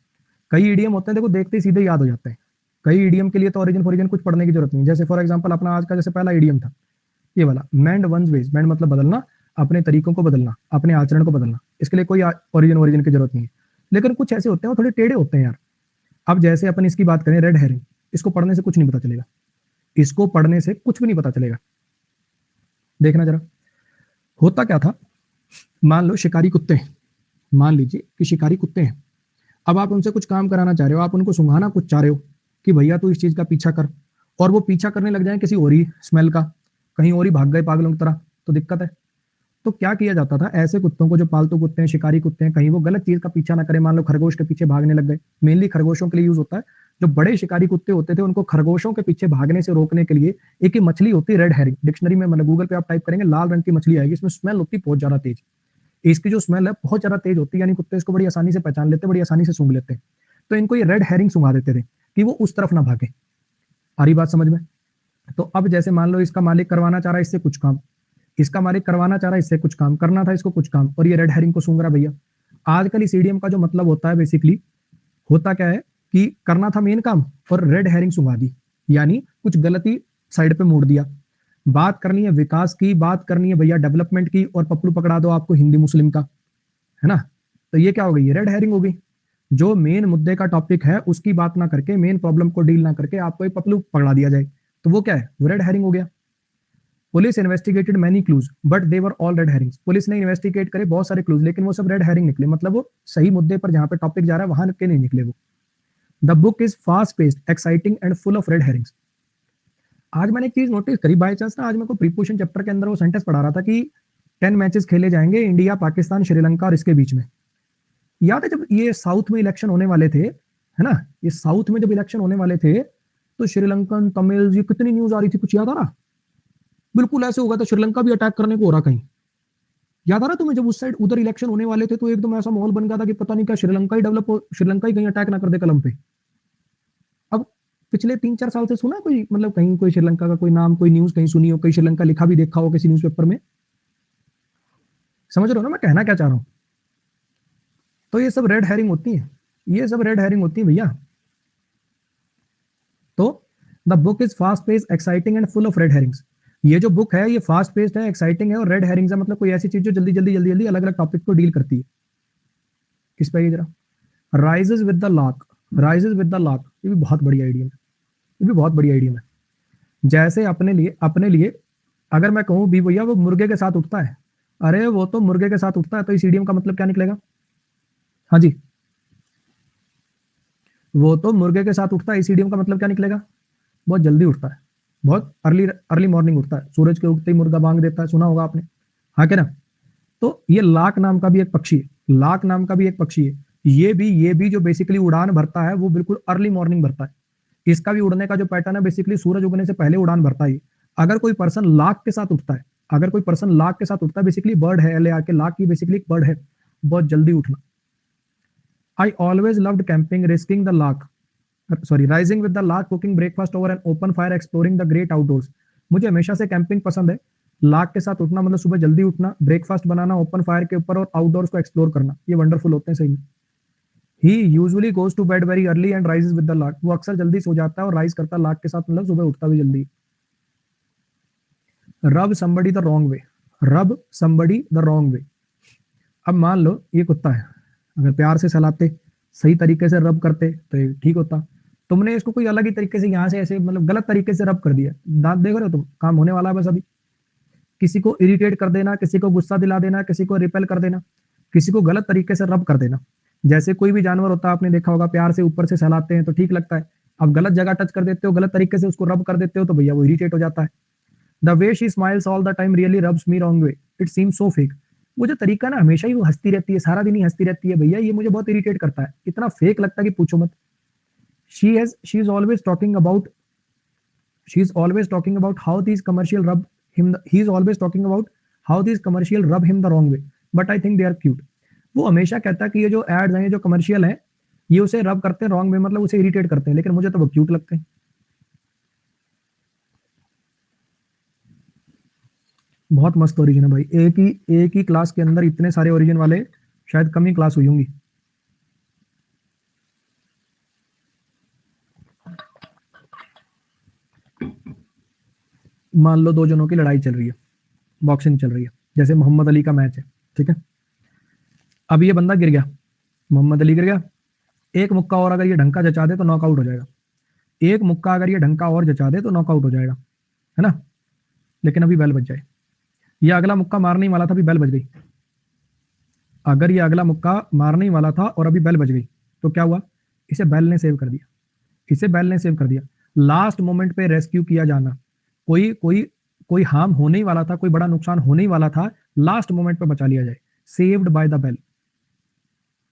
कई ईडियम होते हैं देखो देखते ही सीधे याद हो जाते हैं, कई ईडियम के लिए तो ओरिजिन कुछ पढ़ने की जरूरत नहीं। जैसे फॉर एग्जांपल अपना आज का जैसे पहला ईडियम था ये वाला, मेंड वंस वेज। मेंड मतलब बदलना, अपने तरीकों को बदलना, अपने आचरण को बदलना, इसके लिए कोई ओरिजिन की जरूरत नहीं है। लेकिन कुछ ऐसे होते हैं वो थोड़े टेढ़े होते हैं यार। अब जैसे अपन इसकी बात करें रेड हेरिंग, इसको पढ़ने से कुछ नहीं पता चलेगा, इसको पढ़ने से कुछ भी नहीं पता चलेगा। देखना जरा होता क्या था, मान लो शिकारी कुत्ते हैं, मान लीजिए कि शिकारी कुत्ते हैं। अब आप उनसे कुछ काम कराना चाह रहे हो, आप उनको सुंघाना कुछ चाह रहे हो कि भैया तू इस चीज का पीछा कर, और वो पीछा करने लग जाए किसी और ही स्मेल का, कहीं और ही भाग गए पागलों की तरह, तो दिक्कत है। तो क्या किया जाता था, ऐसे कुत्तों को जो पालतू कुत्ते हैं, शिकारी कुत्ते हैं, कहीं वो गलत चीज का पीछा ना करें, मान लो खरगोश के पीछे भागने लग गए, मेनली खरगोशों के लिए यूज होता है। जो बड़े शिकारी कुत्ते होते थे उनको खरगोशों के पीछे भागने से रोकने के लिए एक मछली होती है रेड हेरिंग। डिक्शनरी में मतलब गूगल पे आप टाइप करेंगे लाल रंग की मछली आएगी, इसमें स्मेल होती है बहुत ज्यादा तेज, इसकी जो स्मेल है बहुत ज्यादा तेज होती है, यानी कुत्ते इसको बड़ी आसानी से पहचान लेते, बड़ी आसानी से सूंघ लेते हैं। तो इनको ये रेड हेरिंग सुंघा देते थे कि वो उस तरफ ना भागे। आ रही बात समझ में? तो अब जैसे मान लो इसका मालिक करवाना चाह रहा है इससे कुछ काम, इसका मालिक करवाना चाह रहा है इससे कुछ काम, करना था इसको कुछ काम, और ये रेड हेरिंग को सूंघ रहा भैया। आजकल इस ईडीएम का जो मतलब होता है बेसिकली, होता क्या है कि करना था मेन काम और रेड हेरिंग सूंघा दी, यानी कुछ गलती साइड पे मोड़ दिया। बात करनी है विकास की, बात करनी है भैया डेवलपमेंट की, और पपलू पकड़ा दो आपको हिंदी मुस्लिम का, है ना। तो ये क्या हो गई, रेड हेरिंग हो गई। जो मेन मुद्दे का टॉपिक है उसकी बात ना करके, मेन प्रॉब्लम को डील ना करके आपको एक पपलू पकड़ा दिया जाए, तो वो क्या है, वो रेड हेरिंग हो गया। Police investigated many clues but they were all red Hering's. Police ने इन्वेस्टिगेट करे बहुत सारे क्लूज, लेकिन वो सब रेड हेरिंग निकले, मतलब वो सही मुद्दे पर जहां पे टॉपिक जा रहा है वहां के नहीं निकले वो। The book is fast paced, exciting and full of red Hering's. आज मैंने एक चीज नोटिस करी बाय चांस ना, आज मेरे को प्रीपोजिशन चैप्टर के अंदर वो सेंटेंस पढ़ा रहा था कि 10 मैचेस खेले जाएंगे इंडिया, पाकिस्तान, श्रीलंका और इसके बीच में। याद है जब ये साउथ में इलेक्शन होने वाले थे, है ना, ये साउथ में जब इलेक्शन होने वाले थे तो श्रीलंकन, तमिल, ये कितनी न्यूज आ रही थी, कुछ याद आ रहा? बिल्कुल ऐसे होगा तो श्रीलंका भी अटैक करने को हो रहा कहीं, याद आ रहा तुम्हें? जब उस साइड उधर इलेक्शन होने वाले थे तो एकदम ऐसा माहौल बन गया था कि पता नहीं क्या श्रीलंका ही डेवलप हो, श्रीलंका ही कहीं अटैक ना कर दे कलम पे। अब पिछले 3-4 साल से सुना कोई, मतलब कहीं कोई श्रीलंका का कोई नाम, कोई न्यूज कहीं सुनी हो, कहीं श्रीलंका लिखा भी देखा हो किसी न्यूज़पेपर में? समझ रहे हो ना मैं कहना क्या चाह रहा हूं? तो ये सब रेड हेरिंग होती है, ये सब रेड हेरिंग होती है भैया। तो the book is fast pace, exciting and full of red herrings. ये जो बुक है ये फास्ट पेस्ड है, एक्साइटिंग है और रेड हेरिंग्स है, मतलब कोई ऐसी चीज जो जल्दी जल्दी जल्दी जल्दी अलग अलग टॉपिक को डील करती है। किस पे जरा, rises with the lark, rises with the lark, ये भी बहुत बढ़िया आइडिया है, ये भी बहुत बढ़िया आइडिया है। जैसे अपने लिए अगर मैं कहूं भी भैया वो मुर्गे के साथ उठता है, अरे वो तो मुर्गे के साथ उठता है, तो इस इडियम का मतलब क्या निकलेगा? हाँ जी, वो तो मुर्गे के साथ उठता है, इस इडियम का मतलब क्या निकलेगा? बहुत जल्दी उठता है, बहुत अर्ली अर्ली मॉर्निंग उठता है, सूरज के उगते ही मुर्गा बांग देता है, सुना होगा आपने, हाँ क्या ना। तो ये लाख नाम का भी एक पक्षी है, लाख नाम का भी एक पक्षी है, ये भी जो बेसिकली उड़ान भरता है वो बिल्कुल अर्ली मॉर्निंग भरता है। इसका भी उड़ने का जो पैटर्न है बेसिकली सूरज उगने से पहले उड़ान भरता है। अगर कोई पर्सन लाख के साथ उठता है, अगर कोई पर्सन लाख के साथ उठता है, बेसिकली बर्ड है, एल आके लाख की बेसिकली एक बर्ड है, बहुत जल्दी उठना। I always loved camping, risking the lakh, sorry rising with the lark, cooking breakfast over an open fire, exploring the great outdoors. मुझे हमेशा से कैंपिंग पसंद है, लार्क के साथ उठना मतलब सुबह जल्दी उठना, ब्रेकफास्ट बनाना ओपन फायर के ऊपर और आउटडोर्स को एक्सप्लोर करना, ये वंडरफुल होते हैं सही में। He usually goes to bed very early and rises with the lark, वो अक्सर जल्दी सो जाता है और राइज करता है लार्क के साथ, मतलब सुबह उठता भी जल्दी। रब समबडी द रॉन्ग वे, रब समबडी द रॉन्ग वे। अब मान लो ये कुत्ता है, अगर प्यार से सहलाते, सही तरीके से रब करते तो ये ठीक होता। तुमने इसको कोई अलग ही तरीके से यहाँ से ऐसे मतलब गलत तरीके से रब कर दिया, दांत देख रहे हो तुम, काम होने वाला है बस अभी। किसी को इरिटेट कर देना, किसी को गुस्सा दिला देना, किसी को रिपेल कर देना, किसी को गलत तरीके से रब कर देना। जैसे कोई भी जानवर होता है आपने देखा होगा, प्यार से ऊपर से सहलाते हैं तो ठीक लगता है, अब गलत जगह टच कर देते हो, गलत तरीके से उसको रब कर देते हो तो भैया वो इरिटेट हो जाता है। The way she smiles all the time really rubs me wrong way, it seems so fake. वो जो तरीका ना, हमेशा ही वो हंसती रहती है, सारा दिन ही हंसती रहती है भैया, ये मुझे बहुत इरिटेट करता है, इतना फेक लगता है कि पूछो मत। she is always talking about, she is always talking about how these commercial rub him he is always talking about how these commercial rub him the wrong way but I think they are cute। वो हमेशा कहता है कि ये जो ads हैं, ये जो कमर्शियल हैं, ये उसे रब करते हैं रॉन्ग वे, मतलब उसे इरिटेट करते हैं, लेकिन मुझे तो वो क्यूट लगते हैं। बहुत मस्त ओरिजिन है भाई, एक ही क्लास के अंदर इतने सारे ओरिजिन वाले शायद कम ही क्लास हुई होंगी। मान लो दो जनों की लड़ाई चल रही है, बॉक्सिंग चल रही है, जैसे मोहम्मद अली का मैच है, ठीक है। अब ये बंदा गिर गया, मोहम्मद अली गिर गया, एक मुक्का और अगर ये ढंका जचा दे तो नॉकआउट हो जाएगा, एक मुक्का अगर ये ढंका और जचा दे तो नॉकआउट हो जाएगा, है ना। लेकिन अभी बेल बज जाए, ये अगला मुक्का मारने ही वाला था, अभी बेल बज गई। अगर ये अगला मुक्का मारने ही वाला था और अभी बेल बज गई तो क्या हुआ, इसे बेल ने सेव कर दिया, इसे बेल ने सेव कर दिया। लास्ट मोमेंट पे रेस्क्यू किया जाना, कोई कोई कोई हार्म होने ही वाला था, कोई बड़ा नुकसान होने ही वाला था, लास्ट मोमेंट पे बचा लिया जाए, सेव्ड बाय द बेल।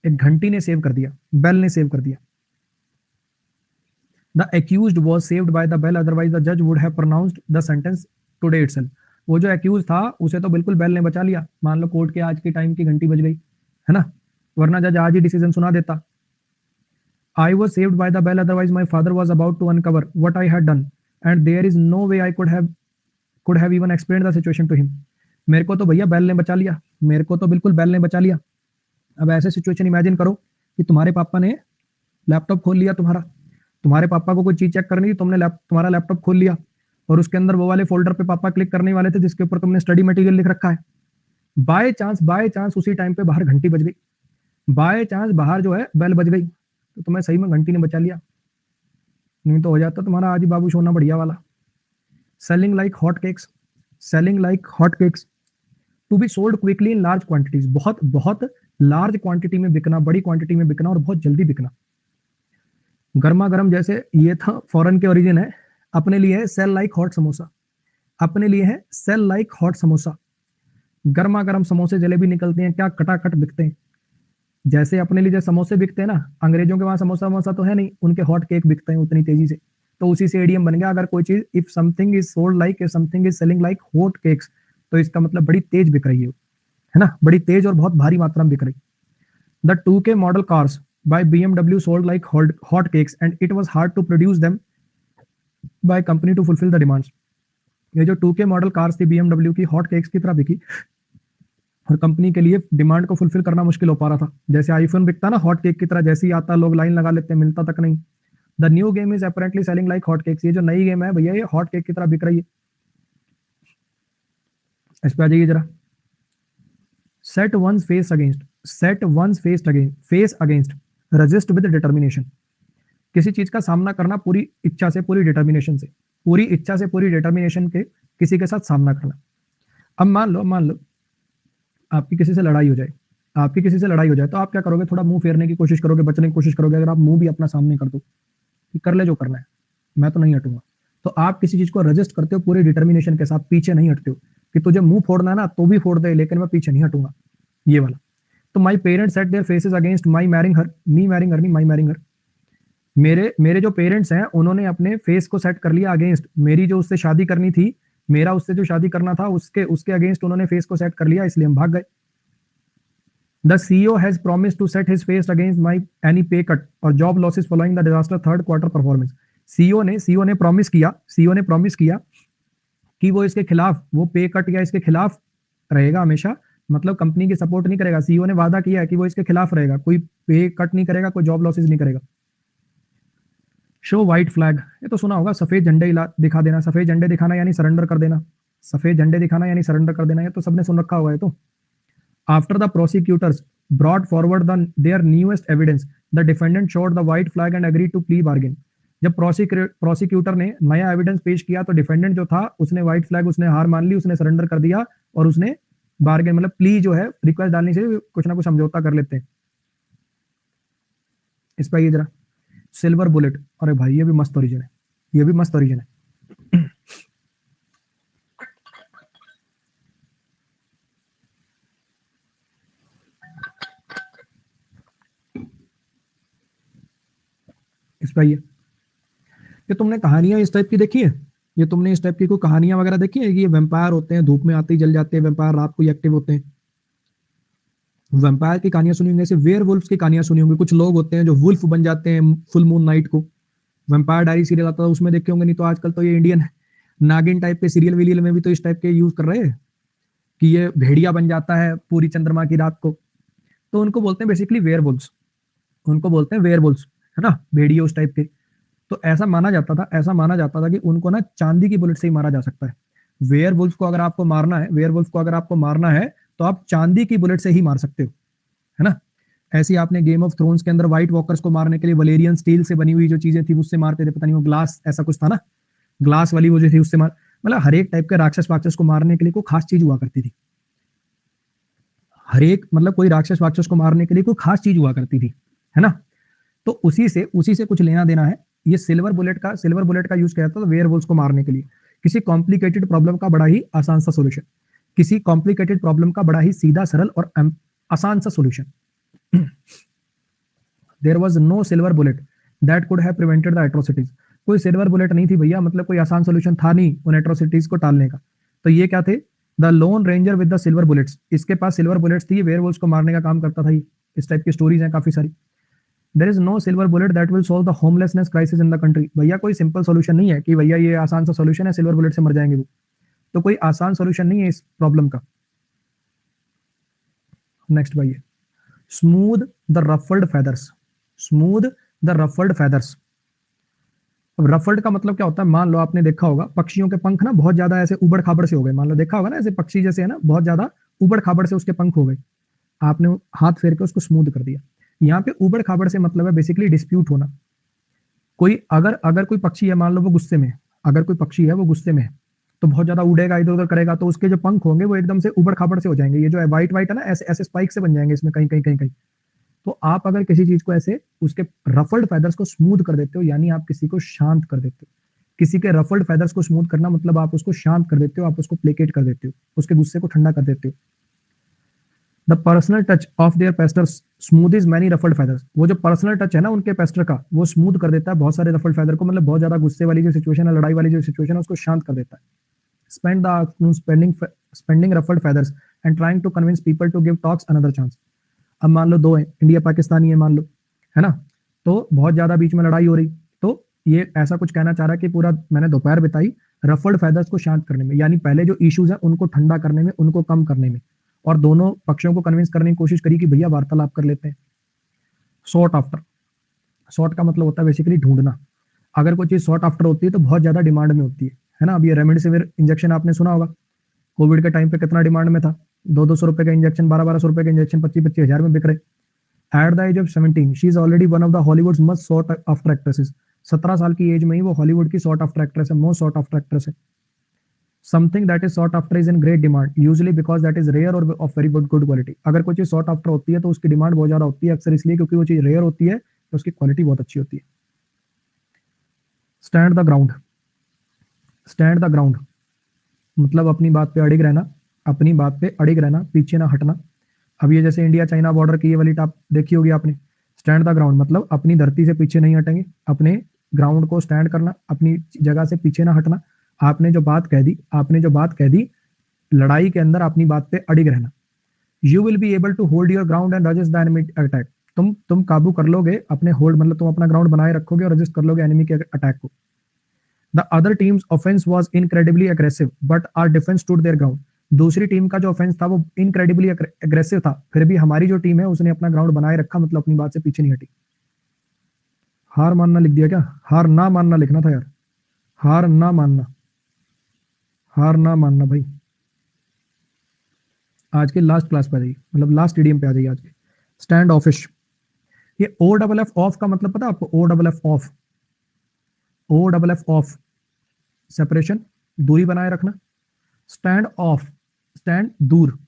एक घंटी ने सेव कर दिया, बेल ने सेव कर दिया। The accused was saved by the bell, otherwise the जज would have pronounced the sentence today itself. वो जो एक्यूज था उसे तो बिल्कुल बेल ने बचा लिया, मान लो कोर्ट के आज के टाइम की घंटी बज गई, है ना, वरना जज आज ही डिसीजन सुना देता। I was saved by the bell, otherwise my father was about to uncover what I had done, and there is no way I could have even explained the situation to him। मेरे को तो भैया बैल ने बचा लिया, मेरे को तो बिल्कुल बैल ने बचा लिया। अब ऐसे सिचुएशन इमेजिन करो कि तुम्हारे पापा ने लैपटॉप खोल लिया, तुम्हारे पापा को कोई चीज चेक करनी थी, तुम्हारा लैपटॉप खोल लिया और उसके अंदर वो वाले फोल्डर पे पापा क्लिक करने वाले थे जिसके ऊपर तुमने स्टडी मटेरियल लिख रखा है। बाय चांस उसी टाइम पे बाहर घंटी बज गई, बाय चांस बाहर जो है बेल बज गई, तो तुम्हें सही में घंटी ने बचा लिया, नहीं तो हो जाता तुम्हारा आज ही बाबू सोना बढ़िया वाला। Selling like hot cakes, selling like hot cakes, to be sold quickly in large quantities, बहुत बहुत लार्ज क्वांटिटी में बिकना, बड़ी क्वांटिटी में बिकना और बहुत जल्दी बिकना। गर्मा गर्म, जैसे ये था फॉरेन के ओरिजिन है, अपने लिए है सेल लाइक हॉट समोसा, अपने लिए है सेल लाइक हॉट समोसा। गर्मा गर्म समोसे जलेबी निकलते हैं, क्या कटाकट बिकते हैं। जैसे अपने लिए जो समोसे बिकते हैं ना, अंग्रेजों के वहां समोसा वमोसा तो है नहीं, उनके हॉट केक बिकते हैं उतनी तेजी से। तो उसी से एडीएम बन गया, अगर कोई चीज if something is sold like, if something is selling like hot cakes, तो इसका मतलब बड़ी तेज बिक रही है ना, बड़ी तेज और बहुत भारी मात्रा में बिक रही। The 2K model cars by BMW sold like hot cakes and it was hard to produce them by company to fulfill the demands। ये जो 2K मॉडल कार्स थी BMW की, हॉट केक्स की तरह बिकी और कंपनी के लिए डिमांड को फुलफिल करना मुश्किल हो पा रहा था। जैसे आईफोन बिकता ना हॉट केक की तरह, जैसे ही आता लोग लाइन लगा लेते हैं, मिलता तक नहीं। The new game is apparently selling like hot cakes, ये जो नई गेम है भैया ये हॉट केक की तरह बिक रही है। इस पे आ जाइए जरा। Set one's face against, set one's face against, resist with determination, किसी चीज का सामना करना पूरी इच्छा से, पूरी डिटर्मिनेशन से, पूरी इच्छा से, पूरी डिटर्मिनेशन के किसी के साथ सामना करना। अब मान लो आपकी किसी से लड़ाई हो जाए, आपकी किसी से लड़ाई हो जाए तो आप क्या करोगे, थोड़ा मुंह फेरने की कोशिश करोगे, बचने की कोशिश करोगे। अगर आप मुंह भी अपना सामने कर दो कि कर ले जो करना है, मैं तो नहीं हटूंगा, तो आप किसी चीज को रजिस्ट करते हो पूरे डिटर्मिनेशन के साथ, पीछे नहीं हटते हो कि तुझे मुंह फोड़ना है ना तो भी फोड़ दे लेकिन मैं पीछे नहीं हटूंगा, ये वाला। तो my parents set their faces against my marrying her, me marrying her नहीं, माई मैरिंग हर। मेरे जो पेरेंट्स हैं उन्होंने अपने फेस को सेट कर लिया अगेंस्ट, मेरी जो उससे शादी करनी थी, मेरा उससे जो शादी करना था उसके अगेंस्ट उन्होंने फेस को सेट कर लिया, इसलिए हम भाग गए। The CEO has promised to set his face against my any pay cut or job losses following the disaster third quarter performance. CEO ने प्रॉमिस किया कि वो इसके खिलाफ, वो पे कट या इसके खिलाफ रहेगा हमेशा, मतलब कंपनी की सपोर्ट नहीं करेगा। सीईओ ने वादा किया है कि वो इसके खिलाफ रहेगा, कोई पे कट नहीं करेगा, कोई जॉब लॉसेस नहीं करेगा। शो व्हाइट फ्लैग, ये तो सुना होगा, सफेद झंडे दिखा देना, सफेद झंडे दिखाना यानी सरेंडर कर देना, सफेद झंडे दिखाना यानी सरेंडर कर देना, ये तो सबने सुन रखा होगा। ये तो after the prosecutors brought forward their newest evidence the defendant showed the white flag and agree to plea bargain. जब प्रोसिक्यूटर ने नया एविडेंस पेश किया तो डिफेंडेंट जो था उसने व्हाइट फ्लैग, उसने हार मान ली, उसने सरेंडर कर दिया और उसने बार्गेन मतलब प्ली जो है रिक्वेस्ट डालने से कुछ ना कुछ समझौता कर लेते हैं। इस पर ये जरा सिल्वर बुलेट, अरे भाई ये भी मस्त ओरिजिन है, ये भी मस्त ओरिजिन है। इस पर ये तुमने कहानियां इस टाइप की देखी है, ये तुमने इस टाइप की कोई कहानियां वगैरह देखी है कि ये वैम्पायर होते हैं, धूप में आते ही जल जाते हैं, वैम्पायर रात को ही एक्टिव होते हैं। वैम्पायर की कहानियां सुनी होंगी, ऐसे वेयरवुल्फ्स की कहानियां सुनी होंगी, कुछ लोग होते हैं जो वुल्फ बन जाते हैं फुल मून नाइट को। वैम्पायर डायरी सीरियल आता था उसमें देखे होंगे, नहीं तो आजकल तो ये इंडियन नागिन टाइप के सीरियल वीरियल में भी तो इस टाइप के यूज कर रहे हैं कि ये भेड़िया बन जाता है पूरी चंद्रमा की रात को, तो उनको बोलते हैं बेसिकली वेयरवुल्फ्स, उनको बोलते हैं वेयरवुल्फ्स, है ना, भेड़िया उस टाइप के। तो ऐसा माना जाता था कि उनको ना चांदी की बुलेट से ही मारा जा सकता है। वेयरवुल्फ को अगर आपको मारना है तो आप चांदी की बुलेट से ही मार सकते हो, है ना। ऐसे आपने गेम ऑफ थ्रोन्स के अंदर व्हाइट वॉकर्स को मारने के लिए वलेरियन स्टील से बनी हुई जो चीजें थी उससे मारते थे, पता नहीं वो ग्लास ऐसा कुछ था ना, ग्लास वाली वो जो थी उससे मार, मतलब हर एक टाइप के राक्षस को मारने के लिए कोई खास चीज हुआ करती थी, हर एक मतलब कोई राक्षस को मारने के लिए कोई खास चीज हुआ करती थी, है ना। तो उसी से कुछ लेना देना है। ये सिल्वर बुलेट का यूज किया जाता था वेयरवुल्फ्स को मारने के लिए, किसी कॉम्प्लिकेटेड प्रॉब्लम का बड़ा ही आसान सा सॉल्यूशन, किसी कॉम्प्लिकेटेड प्रॉब्लम का बड़ा ही सीधा सरल और आसान सा solution. There was no silver bullet that could have prevented the atrocities, कोई सिल्वर बुलेट नहीं थी भैया, मतलब कोई आसान सॉल्यूशन था नहीं उन एट्रोसिटीज को टालने का। तो ये क्या थे, the loan ranger with the silver bullets, इसके पास सिल्वर बुलेट्स थी, वेयरवुल्फ्स को मारने का काम करता था ये। इस टाइप की स्टोरीज हैं काफी सारी। There is no silver bullet that will solve the homelessness crisis in the country, भैया कोई सिंपल सॉल्यूशन नहीं है कि भैया ये आसान सा सॉल्यूशन है सिल्वर बुलेट से मर जाएंगे वो, तो कोई आसान सॉल्यूशन नहीं है इस प्रॉब्लम का। नेक्स्ट भाई, smooth the ruffled feathers, smooth the ruffled feathers. अब रफल्ड का मतलब क्या होता है, मान लो आपने देखा होगा पक्षियों के पंख ना बहुत ज्यादा ऐसे उबड़ खाबड़ से हो गए, मान लो देखा होगा ना ऐसे पक्षी जैसे है ना बहुत ज्यादा उबड़ खाबड़ से उसके पंख हो गए, आपने हाथ फेर के उसको स्मूथ कर दिया। यहाँ पे उबड़ खाबड़ से मतलब है बेसिकली डिस्प्यूट होना। कोई अगर अगर कोई पक्षी है, मान लो वो गुस्से में है, अगर कोई पक्षी है वो गुस्से में है तो बहुत ज्यादा उड़ेगा इधर उधर करेगा, तो उसके जो पंख होंगे वो एकदम से उबड़ खाबड़ से हो जाएंगे, ये जो है व्हाइट व्हाइट है ना ऐसे ऐसे स्पाइक से बन जाएंगे इसमें कहीं कहीं कहीं कहीं। तो आप अगर किसी चीज को ऐसे उसके रफल्ड फेदर्स को स्मूथ कर देते हो, यानी आप किसी को शांत कर देते हो। किसी के रफल्ड फेदर्स को स्मूथ करना मतलब आप उसको शांत कर देते हो, आप उसको प्लेकेट कर देते हो, उसके गुस्से को ठंडा कर देते हो। The personal touch of their pesters smooth is many ruffled feathers, वो जो पर्सनल टच है ना उनके पेस्टर का वो स्मूथ कर देता है बहुत सारे रफल्ड फेदर को, मतलब बहुत ज्यादा गुस्से वाली जो सिचुएशन है, लड़ाई वाली जो सिचुएशन है उसको शांत कर देता है। Spend the afternoon spending ruffled feathers and trying to convince people to give talks another chance. अब मान लो दो है, इंडिया पाकिस्तानी है मान लो, है ना, तो बहुत ज्यादा बीच में लड़ाई हो रही, तो ये ऐसा कुछ कहना चाह रहा है कि पूरा मैंने दोपहर बिताई रफल्ड फेदर्स को शांत करने में, यानी पहले जो इश्यूज है उनको ठंडा करने में, उनको कम करने में, और दोनों पक्षों को कन्विंस करने की कोशिश करी कि भैया वार्तालाप कर लेते हैं। सॉर्ट आफ्टर, सॉर्ट का मतलब होता है बेसिकली ढूंढना। अगर कोई चीज सॉर्ट आफ्टर होती है तो बहुत ज्यादा डिमांड में होती है ना। अब ये रेमडेसिविर इंजेक्शन आपने सुना होगा, कोविड के टाइम पे कितना डिमांड में था, 200-200 रुपए का इंजेक्शन, 1200-1200 रुपए का इंजेक्शन 25-25 हजार में बिक रहे। At the age of 17 she is already one of the Hollywood most sought after actresses, 17 साल की एज में ही वो हॉलीवुड की सॉर्ट आफ्टर एक्ट्रेस है, मोस्ट सॉर्ट आफ्टर एक्ट्रेस है। Something that is sought after is in great demand usually because that is rare और of very good quality. अगर कोई चीज सॉर्ट आफ्टर होती है तो उसकी डिमांड बहुत ज्यादा होती है, अक्सर इसलिए क्योंकि वो चीज रेयर होती है तो उसकी क्वालिटी बहुत अच्छी होती है। Stand the ground, stand the ground मतलब अपनी बात पे अड़िग रहना, अपनी बात पे अड़िग रहना, पीछे ना हटना। अब ये जैसे इंडिया चाइना बॉर्डर की ये वाली टाप देखी होगी आपने, स्टैंड द ग्राउंड मतलब अपनी धरती से पीछे नहीं हटेंगे, अपने ग्राउंड को स्टैंड करना, अपनी जगह से पीछे ना हटना। आपने जो बात कह दी, आपने जो बात कह दी, लड़ाई के अंदर अपनी बात पे अड़िग रहना। You will be able to hold your ground and resist the enemy attack, तुम काबू कर लोगे अपने होल्ड मतलब तुम अपना ग्राउंड बनाए रखोगे और रजिस्ट कर लोगे एनिमी के अटैक को। The other team's offence was incredibly aggressive but our defence stood their ground, दूसरी टीम का जो ऑफेंस था वो इनक्रेडिबली अग्रेसिव था, फिर भी हमारी जो टीम है उसने अपना ग्राउंड बनाए रखा, मतलब अपनी बात से पीछे नहीं हटी। हार मानना लिख दिया क्या, हार ना मानना लिखना था यार, हार ना मानना, हार ना मानना भाई। आज के लास्ट क्लास पे आ जाइए, मतलब लास्ट ईडीएम पे आ जाइए आज के। स्टैंड ऑफिश, ये ओ डबल एफ ऑफ का मतलब पता है आपको, O double F off, O double F off separation, दूरी बनाए रखना। स्टैंड ऑफ, स्टैंड दूर,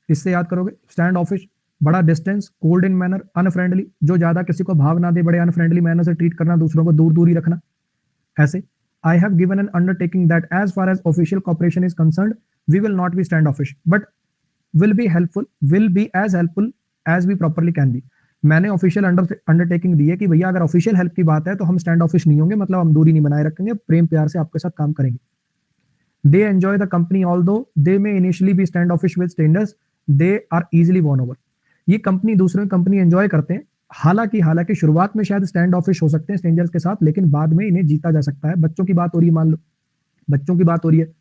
इससे याद करोगे। स्टैंड ऑफिश बड़ा distance, cold in manner, unfriendly जो ज्यादा किसी को भाव ना दे, बड़े अनफ्रेंडली मैनर से ट्रीट करना, दूसरों को दूर दूर ही रखना। ऐसे I have given an undertaking that as far as official cooperation is concerned, we will not be standoffish, but will be helpful, will be as helpful as we properly can be. मैंने official undertaking दी है कि भैया अगर official help की बात है तो हम स्टैंड ऑफिश नहीं होंगे, मतलब हम दूरी नहीं बनाए रखेंगे, प्रेम प्यार से आपके साथ काम करेंगे। They enjoy the company although they may initially be standoffish with strangers, they are easily won over. ये कंपनी दूसरे कंपनी एंजॉय करते हैं, हालांकि हालांकि शुरुआत में शायद स्टैंड ऑफिश हो सकते हैं स्ट्रेंजर्स के साथ, लेकिन बाद में इन्हें जीता जा सकता है। बच्चों की बात हो रही है, मान लो बच्चों की बात हो रही है।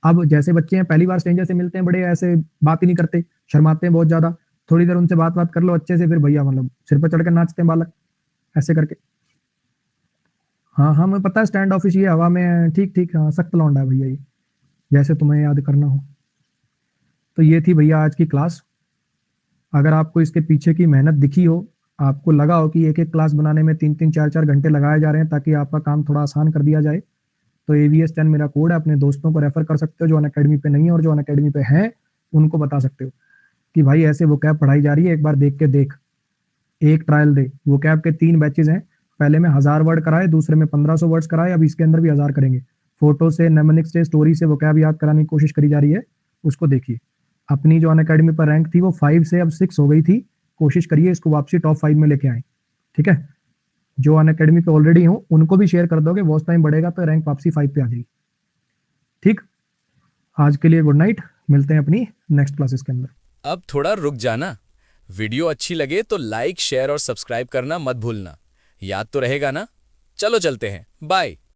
अब जैसे बच्चे हैं पहली बार स्ट्रेंजर से मिलते हैं, बड़े ऐसे बात ही नहीं करते, शर्माते हैं बहुत ज्यादा, थोड़ी देर उनसे बात कर लो अच्छे से, फिर भैया मतलब सिर पर चढ़ कर नाचते हैं बालक ऐसे करके। हाँ हाँ मुझे पता है स्टैंड ऑफिस ये हवा में, ठीक ठीक, हाँ सख्त लौंडा है भैया ये, जैसे तुम्हें याद करना हो। तो ये थी भैया आज की क्लास। अगर आपको इसके पीछे की मेहनत दिखी हो, आपको लगा हो कि एक एक क्लास बनाने में 3-3 4-4 घंटे लगाए जा रहे हैं ताकि आपका काम थोड़ा आसान कर दिया जाए, तो AVS10 मेरा कोड है, अपने दोस्तों को रेफर कर सकते हो जो अनअकैडमी पे नहीं है, और जो अनअकैडमी पे हैं उनको बता सकते हो कि भाई ऐसे वो कैब पढ़ाई जा रही है, एक बार देख के देख, एक ट्रायल दे। वो कैब के 3 बैचेज हैं, पहले में 1000 वर्ड कराए, दूसरे में 1500 वर्ड्स कराए, अब इसके अंदर भी 1000 करेंगे। फोटो से, नेमोनिक्स से, स्टोरी से वो कैब याद कराने की कोशिश करी जा रही है, उसको देखिए। अपनी जो अनअकैडमी पर रैंक थी वो 5 से अब 6 हो गई थी, कोशिश करिए इसको वापसी टॉप 5 में लेके आए, ठीक है। जो अनअकैडमी पे ऑलरेडी हो उनको भी शेयर कर दोगे, वॉच टाइम बढ़ेगा तो रैंक वापसी 5 पे आ जाएगी, ठीक। आज के लिए गुड नाइट, मिलते हैं अपनी नेक्स्ट क्लासेस के अंदर। अब थोड़ा रुक जाना, वीडियो अच्छी लगे तो लाइक शेयर और सब्सक्राइब करना मत भूलना, याद तो रहेगा ना। चलो चलते हैं, बाय।